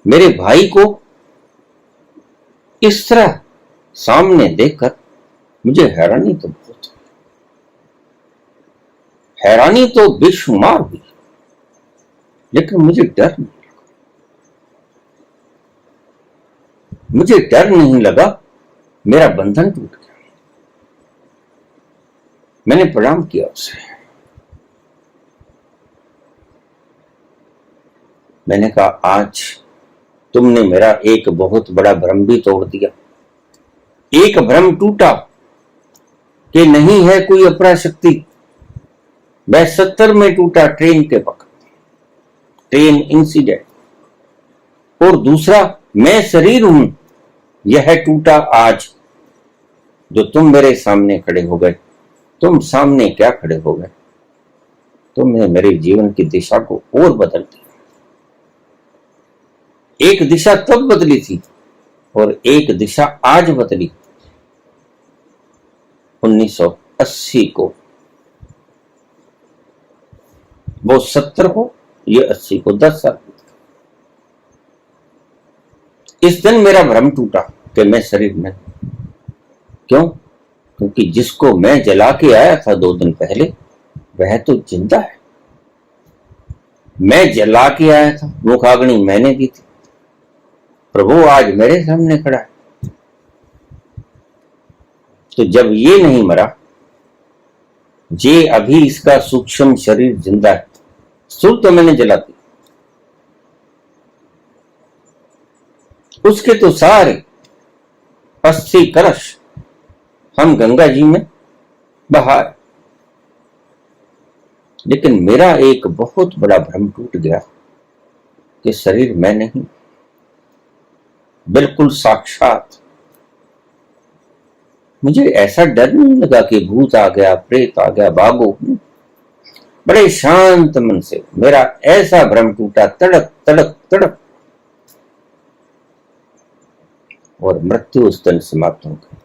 मेरे भाई को इस तरह सामने देखकर मुझे हैरानी तो बहुत हुई, हैरानी तो बेशुमार हुई, लेकिन मुझे डर नहीं लगा। मुझे डर नहीं लगा, मेरा बंधन टूट गया। मैंने प्रणाम किया उसे। मैंने कहा, आज तुमने मेरा एक बहुत बड़ा भ्रम भी तोड़ दिया। एक भ्रम टूटा कि नहीं है कोई अपरा शक्ति, वह 70 में टूटा ट्रेन के वक्त, ट्रेन इंसिडेंट। और दूसरा, मैं शरीर हूं, यह टूटा आज जो तुम मेरे सामने खड़े हो गए। तुम सामने क्या खड़े हो गए, तुमने मेरे जीवन की दिशा को और बदल दिया। एक दिशा तब बदली थी और एक दिशा आज बदली 1980 को। वो 70 को, ये 80 को, 10 साल। इस दिन मेरा भ्रम टूटा कि मैं शरीर में। क्यों? क्योंकि जिसको मैं जला के आया था 2 दिन पहले, वह तो जिंदा है। मैं जला के आया था, मुखाग्नि मैंने दी थी, प्रभु आज मेरे सामने खड़ा है। तो जब ये नहीं मरा, ये अभी इसका सूक्ष्म शरीर जिंदा है, स्थूल तो मैंने जला दी, उसके तो सारे 80 कलश हम गंगा जी में बहा। लेकिन मेरा एक बहुत बड़ा भ्रम टूट गया कि शरीर मैं नहीं, बिल्कुल साक्षात। मुझे ऐसा डर नहीं लगा कि भूत आ गया, प्रेत आ गया, भागो। बड़े शांत मन से मेरा ऐसा भ्रम टूटा, तड़क तड़क तड़क, और मृत्यु उस दिन समाप्त हो गई।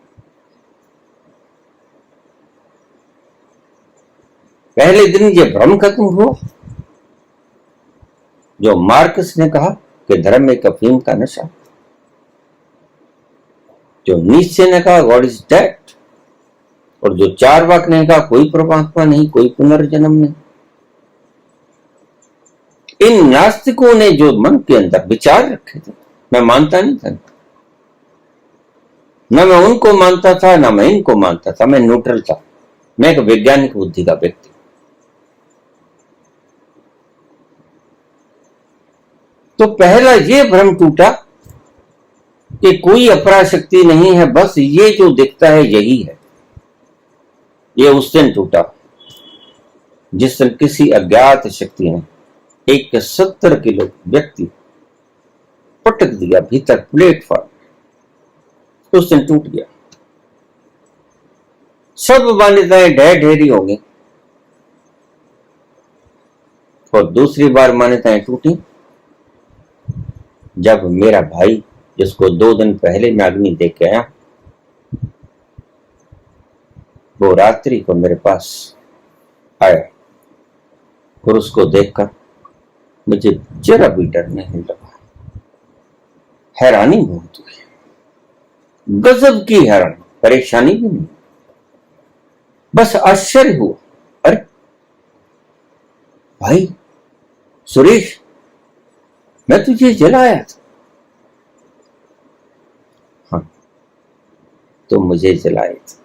पहले दिन ये भ्रम खत्म हुआ। जो मार्क्स ने कहा कि धर्म एक अफीम का नशा, जो नीचे ने कहा गॉड इज डेड, और जो चारवाक ने कहा कोई परमात्मा नहीं, कोई पुनर्जन्म नहीं। इन नास्तिकों ने जो मन के अंदर विचार रखे थे, मैं मानता नहीं था, न मैं उनको मानता था ना मैं इनको मानता था, मैं न्यूट्रल था, मैं एक वैज्ञानिक बुद्धि का व्यक्ति। तो पहला ये भ्रम टूटा कि कोई अपराशक्ति नहीं है, बस ये जो दिखता है यही है। ये उस दिन टूटा जिस दिन किसी अज्ञात शक्ति ने एक 70 किलो व्यक्ति पटक दिया भीतर प्लेटफॉर्म, उस दिन टूट गया। सब मान्यताएं ढेर ढेरी हो गई और दूसरी बार मान्यताएं टूटी जब मेरा भाई, जिसको 2 दिन पहले मैं अग्नि देख के आया, वो रात्रि को मेरे पास आया और उसको देखकर मुझे जरा भी डर नहीं लगा। हैरानी बहुत हुई, गजब की हैरानी, परेशानी भी नहीं, बस आश्चर्य हुआ। अरे भाई सुरेश, मैं तुझे जलाया था। हाँ, तो मुझे जलाया था,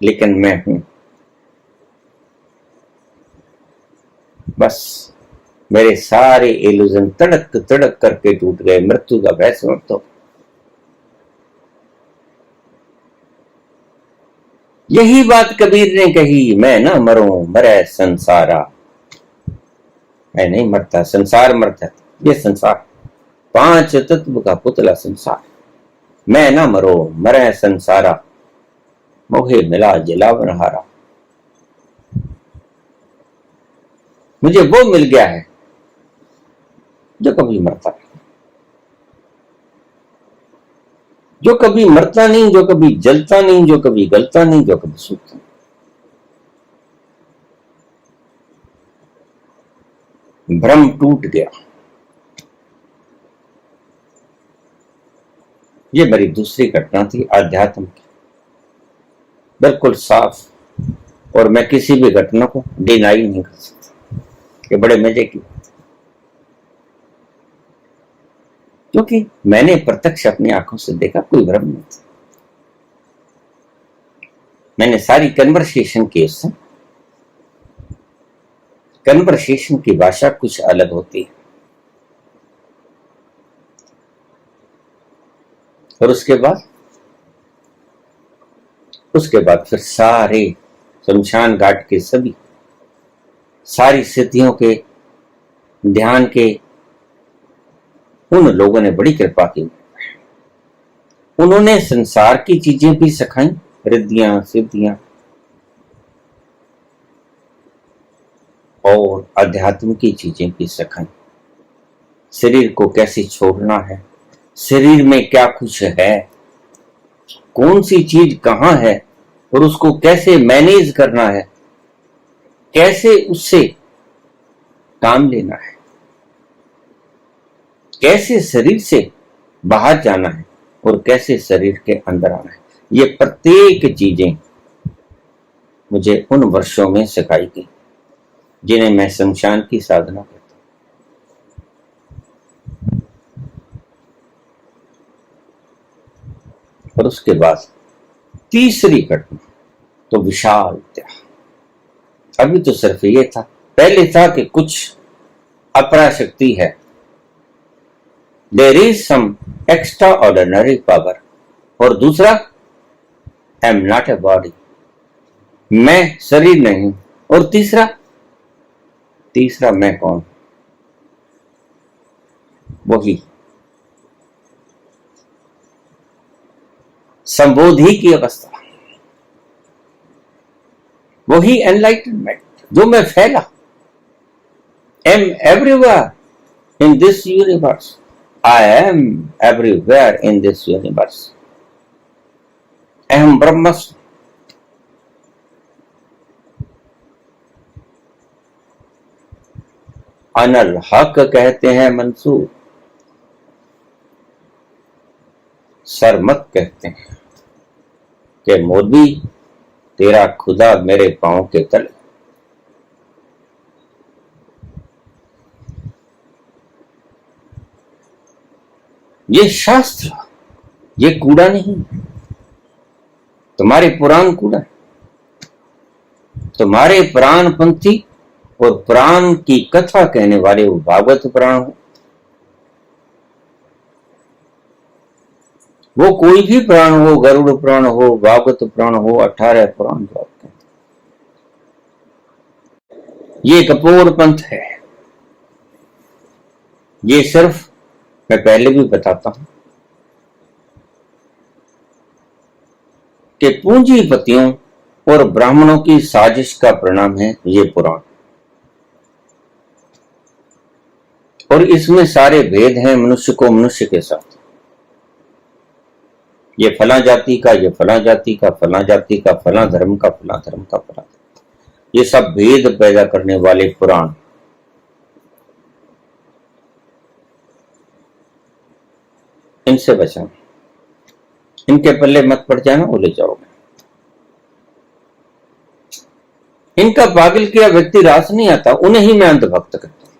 लेकिन मैं हूं। बस मेरे सारे इल्यूजन तड़क तड़क करके टूट गए, मृत्यु का भय समाप्त हो। यही बात कबीर ने कही, मैं ना मरूं मरे संसारा। मैं नहीं मरता, संसार मरता। ये संसार 5 तत्व का पुतला संसार। मैं ना मरो मरे संसारा, मोहे मिला जलावन हारा। मुझे वो मिल गया है जो कभी मरता नहीं, जो कभी मरता नहीं, जो कभी जलता नहीं, जो कभी गलता नहीं, जो कभी सूखता नहीं। भ्रम टूट गया। ये मेरी दूसरी घटना थी आध्यात्म की, बिल्कुल साफ, और मैं किसी भी घटना को डिनाई नहीं कर सकता। ये बड़े मजे की, क्योंकि मैंने प्रत्यक्ष अपनी आंखों से देखा, कोई भ्रम नहीं था। मैंने सारी कन्वर्सेशन की उससे। कन्वर्सेशन की भाषा कुछ अलग होती है, और उसके बाद फिर सारे शमशान घाट के सभी सारी सिद्धियों के ध्यान के उन लोगों ने बड़ी कृपा की। उन्होंने संसार की चीजें भी सिखाई, रिद्धियां सिद्धियां, और अध्यात्म की चीजें भी सिखाई। शरीर को कैसे छोड़ना है, शरीर में क्या कुछ है, कौन सी चीज कहां है, और उसको कैसे मैनेज करना है, कैसे उससे काम लेना है, कैसे शरीर से बाहर जाना है और कैसे शरीर के अंदर आना है। ये प्रत्येक चीजें मुझे उन वर्षों में सिखाई गई जिन्हें मैं शमशान की साधना करता। और उसके बाद तीसरी घटना तो विशाल त्याग। अभी तो सिर्फ ये था, पहले था कि कुछ अपराशक्ति है, there is some extraordinary power, और दूसरा I am not a body, मैं शरीर नहीं, और तीसरा मैं कौन? वही संबोधि की अवस्था, वही एनलाइटनमेंट जो मैं फैला। Am everywhere in this universe, I am everywhere in this universe, अहम ब्रह्मस्मि। अनल हक कहते हैं मंसूर, सरमत कहते हैं कि मोदी तेरा खुदा मेरे पांव के तले। ये शास्त्र, ये कूड़ा नहीं, तुम्हारे पुराण कूड़ा है। तुम्हारे प्राणपंथी और प्राण की कथा कहने वाले वो भागवत पुराण हो, वो कोई भी पुराण हो, गरुड़ पुराण हो, भागवत पुराण हो, 18 पुराण जो आपके, ये कपोर पंथ है। ये सिर्फ मैं पहले भी बताता हूं कि पूंजीपतियों और ब्राह्मणों की साजिश का परिणाम है ये पुराण, और इसमें सारे भेद हैं मनुष्य को मनुष्य के साथ। ये फला जाति का, ये फला जाति का, फला जाति का, फला धर्म का, फला धर्म का, फला, ये सब भेद पैदा करने वाले पुराण। इनसे बचना, इनके पल्ले मत पड़ जाना, वो ले जाओगे। इनका पागल किया व्यक्ति रास नहीं आता, उन्हें ही मैं अंधभक्त कहता हूं।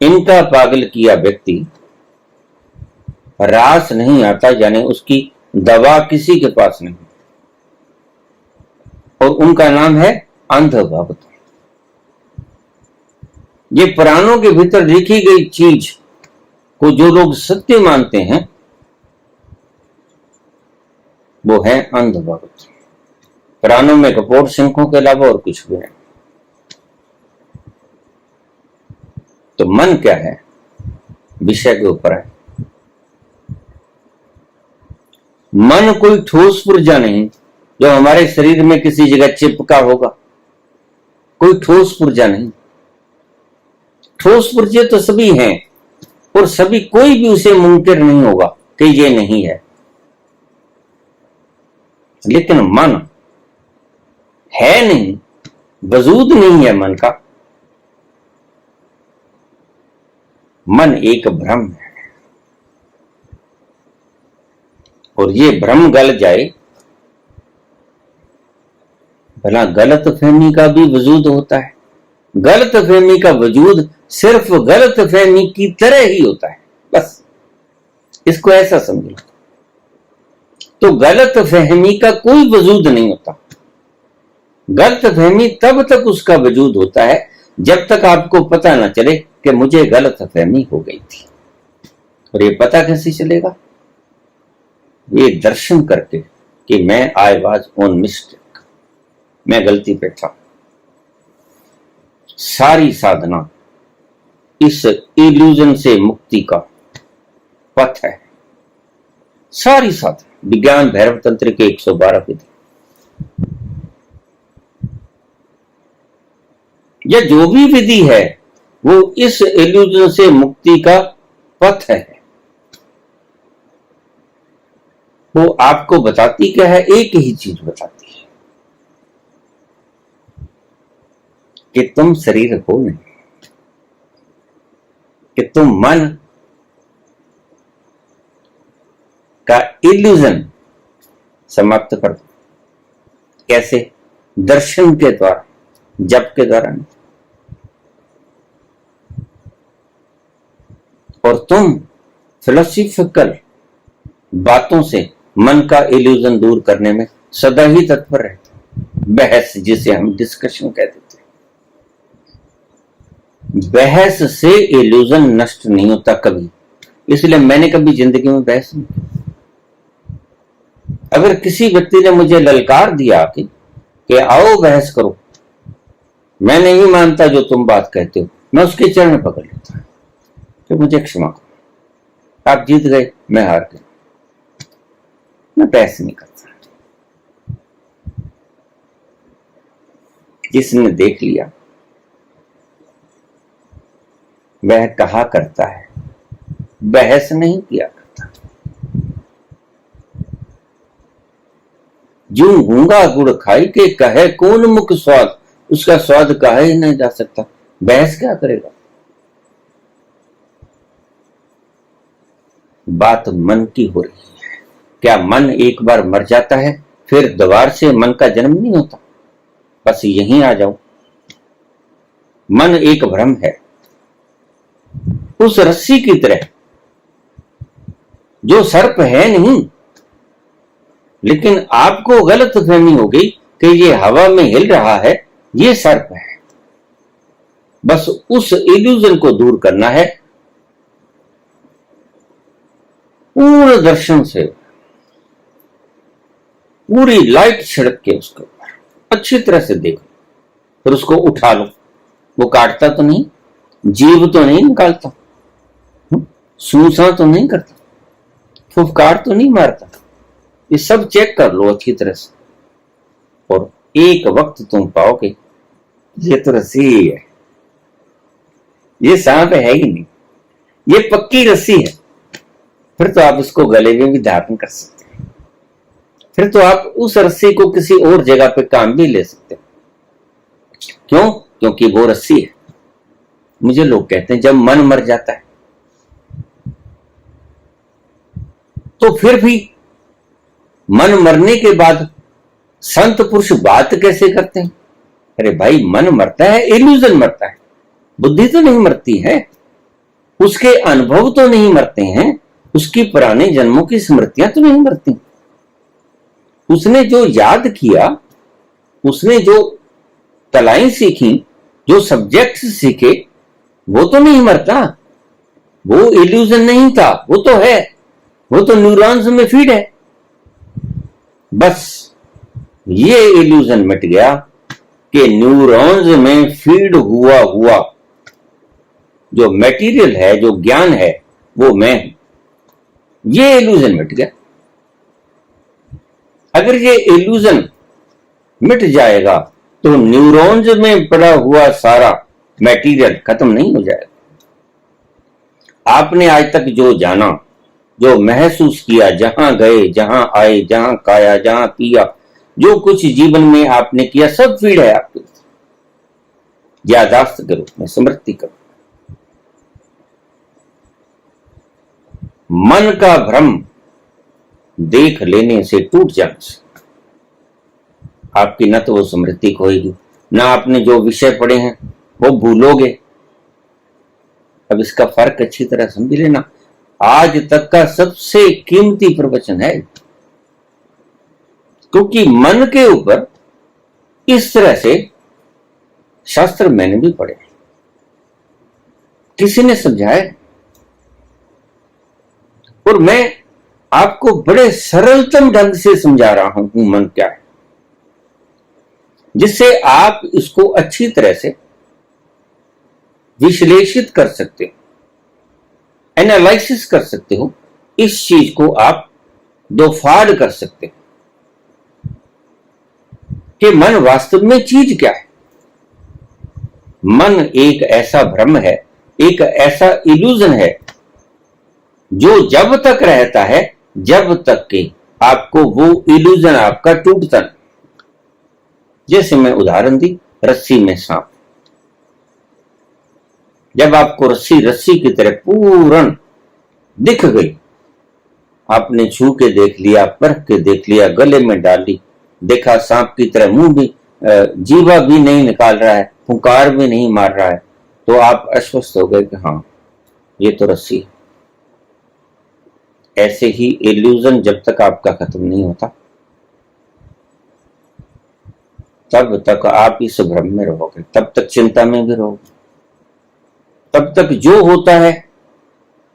इनका पागल किया व्यक्ति रास नहीं आता, यानी उसकी दवा किसी के पास नहीं, और उनका नाम है अंधभक्त। ये पुराणों के भीतर लिखी गई चीज को जो लोग सत्य मानते हैं वो है अंधभक्त। पुराणों में कपोर सिंहों के अलावा और कुछ भी नहीं। तो मन क्या है, विषय के ऊपर है। मन कोई ठोस पुर्जा नहीं जो हमारे शरीर में किसी जगह चिपका होगा, कोई ठोस पुर्जा नहीं। ठोस पुर्जे तो सभी हैं, और सभी, कोई भी उसे मुनकिर नहीं होगा कि ये नहीं है। लेकिन मन है नहीं, वजूद नहीं है मन का। मन एक भ्रम है, और ये भ्रम गल जाए, भला गलत फहमी का भी वजूद होता है। गलत फहमी का वजूद सिर्फ गलत फहमी की तरह ही होता है, बस इसको ऐसा समझ लो। तो गलत फहमी का कोई वजूद नहीं होता। गलत फहमी तब तक उसका वजूद होता है जब तक आपको पता ना चले कि मुझे गलत फहमी हो गई थी। और ये पता कैसे चलेगा? ये दर्शन करके कि मैं आई वाज ऑन मिस्टेक, मैं गलती पे था। सारी साधना इस इल्यूजन से मुक्ति का पथ है। सारी साधना, विज्ञान भैरव तंत्र के 112 विधि, यह जो भी विधि है वो इस इल्यूजन से मुक्ति का पथ है। वो आपको बताती क्या है? एक ही चीज बताती है कि तुम शरीर हो नहीं, कि तुम मन का इल्यूजन समाप्त कर दो। कैसे? दर्शन के द्वारा, जप के द्वारा नहीं। और तुम फिलोसॉफिकल बातों से मन का इल्यूजन दूर करने में सदा ही तत्पर रहते हो। बहस, जिसे हम डिस्कशन कह देते हैं, बहस से इल्यूजन नष्ट नहीं होता कभी। इसलिए मैंने कभी जिंदगी में बहस नहीं की। अगर किसी व्यक्ति ने मुझे ललकार दिया कि आओ बहस करो, मैं नहीं मानता जो तुम बात कहते हो, मैं उसके चरण पकड़ लेता, तो मुझे क्षमा करो, आप जीत गए, मैं हार गया, मैं बहस नहीं करता। जिसने देख लिया वह कहा करता है, बहस नहीं किया करता। जो गूंगा गुड़ खाई के कहे कौन मुख स्वाद, उसका स्वाद कहा ही नहीं जा सकता, बहस क्या करेगा? बात मन की हो रही है। क्या मन एक बार मर जाता है फिर दोबारा से मन का जन्म नहीं होता? बस यहीं आ जाओ। मन एक भ्रम है, उस रस्सी की तरह जो सर्प है नहीं, लेकिन आपको गलतफहमी हो गई कि ये हवा में हिल रहा है, ये सर्प है। बस उस इल्यूजन को दूर करना है पूर्ण दर्शन से, पूरी लाइट छिड़क के उसके ऊपर अच्छी तरह से देखो, फिर उसको उठा लो। वो काटता तो नहीं, जीव तो नहीं निकालता, सूसा तो नहीं करता, फुफकार तो नहीं मारता, ये सब चेक कर लो अच्छी तरह से, और एक वक्त तुम पाओगे ये तो रस्सी ही है, ये सांप है ही नहीं, ये पक्की रस्सी है। फिर तो आप इसको गले में भी धारण कर सकते हैं, फिर तो आप उस रस्सी को किसी और जगह पे काम भी ले सकते हैं। क्यों? क्योंकि वो रस्सी है। मुझे लोग कहते हैं जब मन मर जाता है तो फिर भी मन मरने के बाद संत पुरुष बात कैसे करते हैं? अरे भाई, मन मरता है, इल्यूजन मरता है, बुद्धि तो नहीं मरती है, उसके अनुभव तो नहीं मरते हैं, उसकी पुराने जन्मों की स्मृतियां तो नहीं मरती, उसने जो याद किया, उसने जो कलाएं सीखी, जो सब्जेक्ट सीखे, वो तो नहीं मरता। वो इल्यूजन नहीं था, वो तो है, वो तो न्यूरॉन्स में फीड है। बस ये इल्यूजन मिट गया कि न्यूरॉन्स में फीड हुआ हुआ जो मटेरियल है, जो ज्ञान है, वो मैं हूं। ये इल्यूजन मिट गया। अगर ये इल्यूजन मिट जाएगा तो न्यूरॉन्स में पड़ा हुआ सारा मटेरियल खत्म नहीं हो जाएगा। आपने आज तक जो जाना, जो महसूस किया, जहां गए, जहां आए, जहां खाया, जहां पिया, जो कुछ जीवन में आपने किया, सब फीड है आपके यादाश्त के रूप में, स्मृति करो। मन का भ्रम देख लेने से, टूट जाने से आपकी न तो वो स्मृति खोएगी, ना आपने जो विषय पढ़े हैं वो भूलोगे। अब इसका फर्क अच्छी तरह समझ लेना। आज तक का सबसे कीमती प्रवचन है, क्योंकि मन के ऊपर इस तरह से शास्त्र मैंने भी पढ़े, किसी ने समझाया, और मैं आपको बड़े सरलतम ढंग से समझा रहा हूं मन क्या है, जिससे आप इसको अच्छी तरह से विश्लेषित कर सकते हो, एनालिसिस कर सकते हो, इस चीज को आप दोफाड़ कर सकते हो कि मन वास्तव में चीज क्या है। मन एक ऐसा भ्रम है, एक ऐसा इल्यूजन है, जो जब तक रहता है, जब तक कि आपको वो इल्यूजन आपका टूटता नहीं। जैसे मैं उदाहरण दी, रस्सी में सांप, जब आपको रस्सी रस्सी की तरह पूर्ण दिख गई, आपने छू के देख लिया, परख के देख लिया, गले में डाल ली, देखा सांप की तरह मुंह भी, जीवा भी नहीं निकाल रहा है, फुंकार भी नहीं मार रहा है, तो आप आश्वस्त हो गए कि हाँ, ये तो रस्सी है। ऐसे ही इल्यूजन जब तक आपका खत्म नहीं होता, तब तक आप इस भ्रम में रहोगे, तब तक चिंता में भी रहोगे, तब तक जो होता है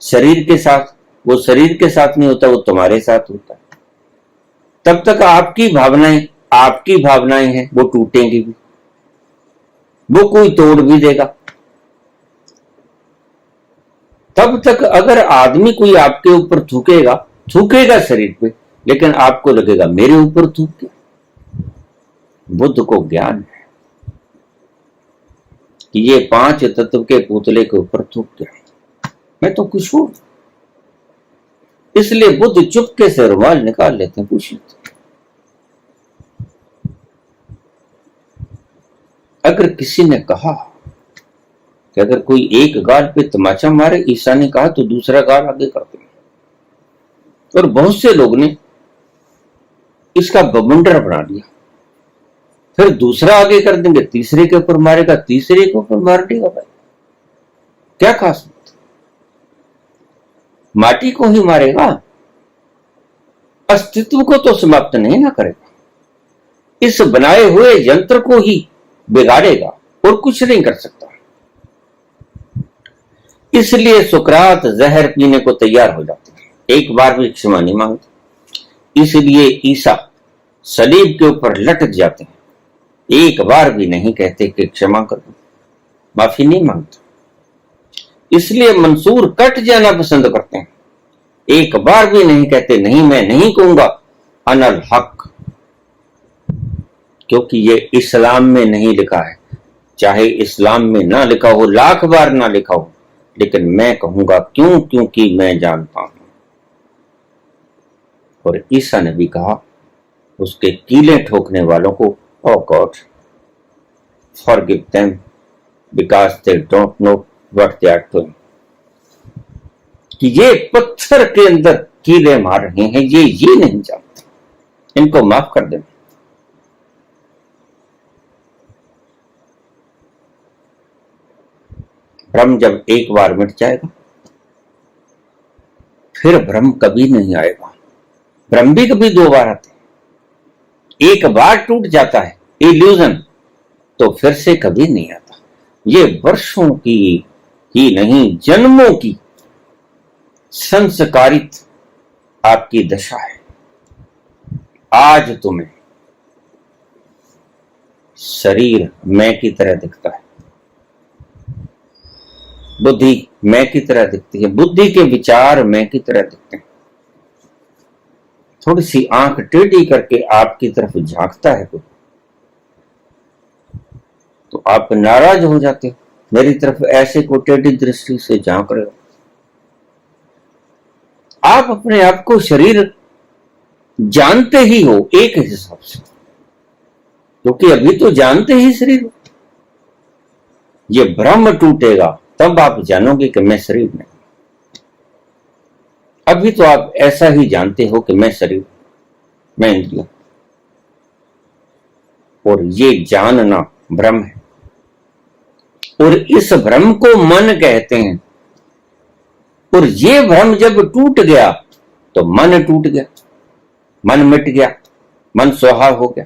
शरीर के साथ, वो शरीर के साथ नहीं होता, वो तुम्हारे साथ होता है। तब तक आपकी भावनाएं हैं, वो टूटेंगी भी, वो कोई तोड़ भी देगा। तब तक अगर आदमी कोई आपके ऊपर थूकेगा शरीर पे, लेकिन आपको लगेगा मेरे ऊपर थूक गया। बुद्ध को ज्ञान है कि ये 5 तत्व के पुतले के ऊपर थूक गया, मैं तो कुछ हूं। इसलिए बुद्ध चुपके से रुमाल निकाल लेते हैं, पूछ लेते। अगर किसी ने कहा कि अगर कोई एक गाल पे तमाचा मारे, ईसा ने कहा, तो दूसरा गाल आगे कर देंगे, और बहुत से लोग ने इसका बवंडर बना लिया। फिर दूसरा आगे कर देंगे, तीसरे के ऊपर मारेगा, तीसरे के ऊपर मार देगा। भाई क्या खास बात, माटी को ही मारेगा, अस्तित्व को तो समाप्त नहीं ना करेगा, इस बनाए हुए यंत्र को ही बिगाड़ेगा और कुछ नहीं कर सकता। इसलिए सुकरात जहर पीने को तैयार हो जाते हैं, एक बार भी क्षमा नहीं मांगते। इसलिए ईसा सलीब के ऊपर लटक जाते हैं, एक बार भी नहीं कहते कि क्षमा कर दो, माफी नहीं मांगते। इसलिए मंसूर कट जाना पसंद करते हैं, एक बार भी नहीं कहते नहीं मैं नहीं कहूंगा अनल हक, क्योंकि ये इस्लाम में नहीं लिखा है। चाहे इस्लाम में ना लिखा हो, लाख बार ना लिखा हो, लेकिन मैं कहूंगा क्यों? क्योंकि मैं जानता हूं। और ईसा ने भी कहा उसके कीले ठोकने वालों को, O God forgive them because they don't know what they are doing, कि ये पत्थर के अंदर कीले मार रहे हैं, ये नहीं जानते, इनको माफ कर दें। भ्रम जब एक बार मिट जाएगा फिर भ्रम कभी नहीं आएगा। भ्रम भी कभी दो बार आते हैं, एक बार टूट जाता है इल्यूजन तो फिर से कभी नहीं आता। ये वर्षों की ही नहीं जन्मों की संस्कारित आपकी दशा है। आज तुम्हें शरीर मैं की तरह दिखता है, बुद्धि मैं की तरह दिखती है, बुद्धि के विचार मैं की तरह दिखते हैं। थोड़ी सी आंख टेढ़ी करके आपकी तरफ झांकता है कोई तो आप नाराज हो जाते हो, मेरी तरफ ऐसे को टेढ़ी दृष्टि से झांक रहे हो। आप अपने आप को शरीर जानते ही हो एक हिसाब से, क्योंकि अभी तो जानते ही शरीर हो। ये भ्रम टूटेगा तब आप जानोगे कि मैं शरीर नहीं। अभी तो आप ऐसा ही जानते हो कि मैं शरीर, मैं इंद्रिय, और ये जानना भ्रम है। और इस भ्रम को मन कहते हैं। और ये भ्रम जब टूट गया तो मन टूट गया, मन मिट गया, मन स्वाहा हो गया।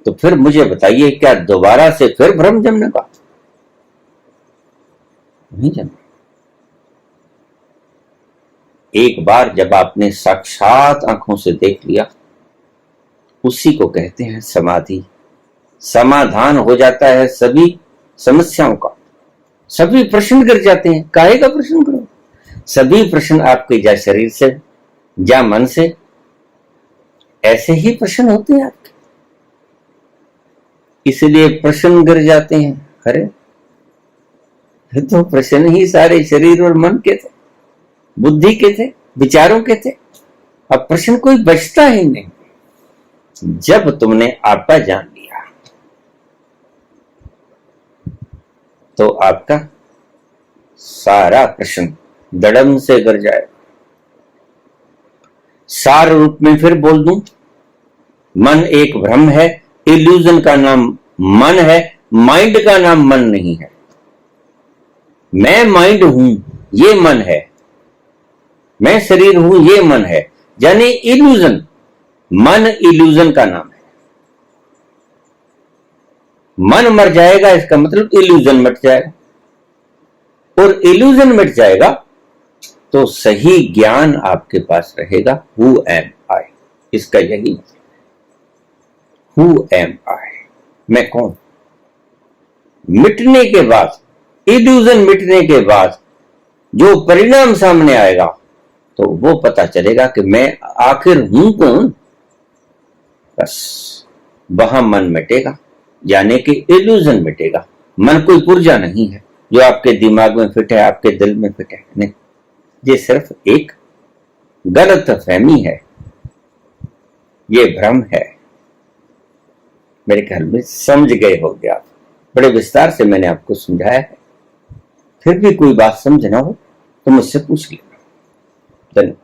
तो फिर मुझे बताइए क्या दोबारा से फिर भ्रम जमने का? नहीं जमा। एक बार जब आपने साक्षात आंखों से देख लिया, उसी को कहते हैं समाधि। समाधान हो जाता है सभी समस्याओं का, सभी प्रश्न गिर जाते हैं। काहे का प्रश्न करो? सभी प्रश्न आपके जा शरीर से जा मन से, ऐसे ही प्रश्न होते हैं आपके, इसलिए प्रश्न गिर जाते हैं। अरे तो प्रश्न ही सारे शरीर और मन के थे, बुद्धि के थे, विचारों के थे। अब प्रश्न कोई बचता ही नहीं। जब तुमने आपका जान लिया तो आपका सारा प्रश्न दड़म से गिर जाए। सार रूप में फिर बोल दूं, मन एक भ्रम है, इल्यूजन का नाम मन है, माइंड का नाम मन नहीं है। मैं माइंड हूं, ये मन है, मैं शरीर हूं, ये मन है, यानी इल्यूजन। मन इल्यूजन का नाम है। मन मर जाएगा इसका मतलब इल्यूजन मिट जाएगा, और इल्यूजन मिट जाएगा तो सही ज्ञान आपके पास रहेगा। हु एम आई, इसका यही मतलब। हु एम आई, मैं कौन? मिटने के बाद, इल्यूजन मिटने के बाद जो परिणाम सामने आएगा तो वो पता चलेगा कि मैं आखिर हूं कौन। बस वहां मन मिटेगा, यानी कि इल्यूजन मिटेगा। मन कोई पुर्जा नहीं है जो आपके दिमाग में फिट है, आपके दिल में फिट है, नहीं। ये सिर्फ एक गलत फहमी है, ये भ्रम है। मेरे ख्याल में समझ गए होंगे आप। बड़े विस्तार से मैंने आपको समझाया है। फिर भी कोई बात समझ ना हो तो मुझसे पूछ लेना। धन्यवाद।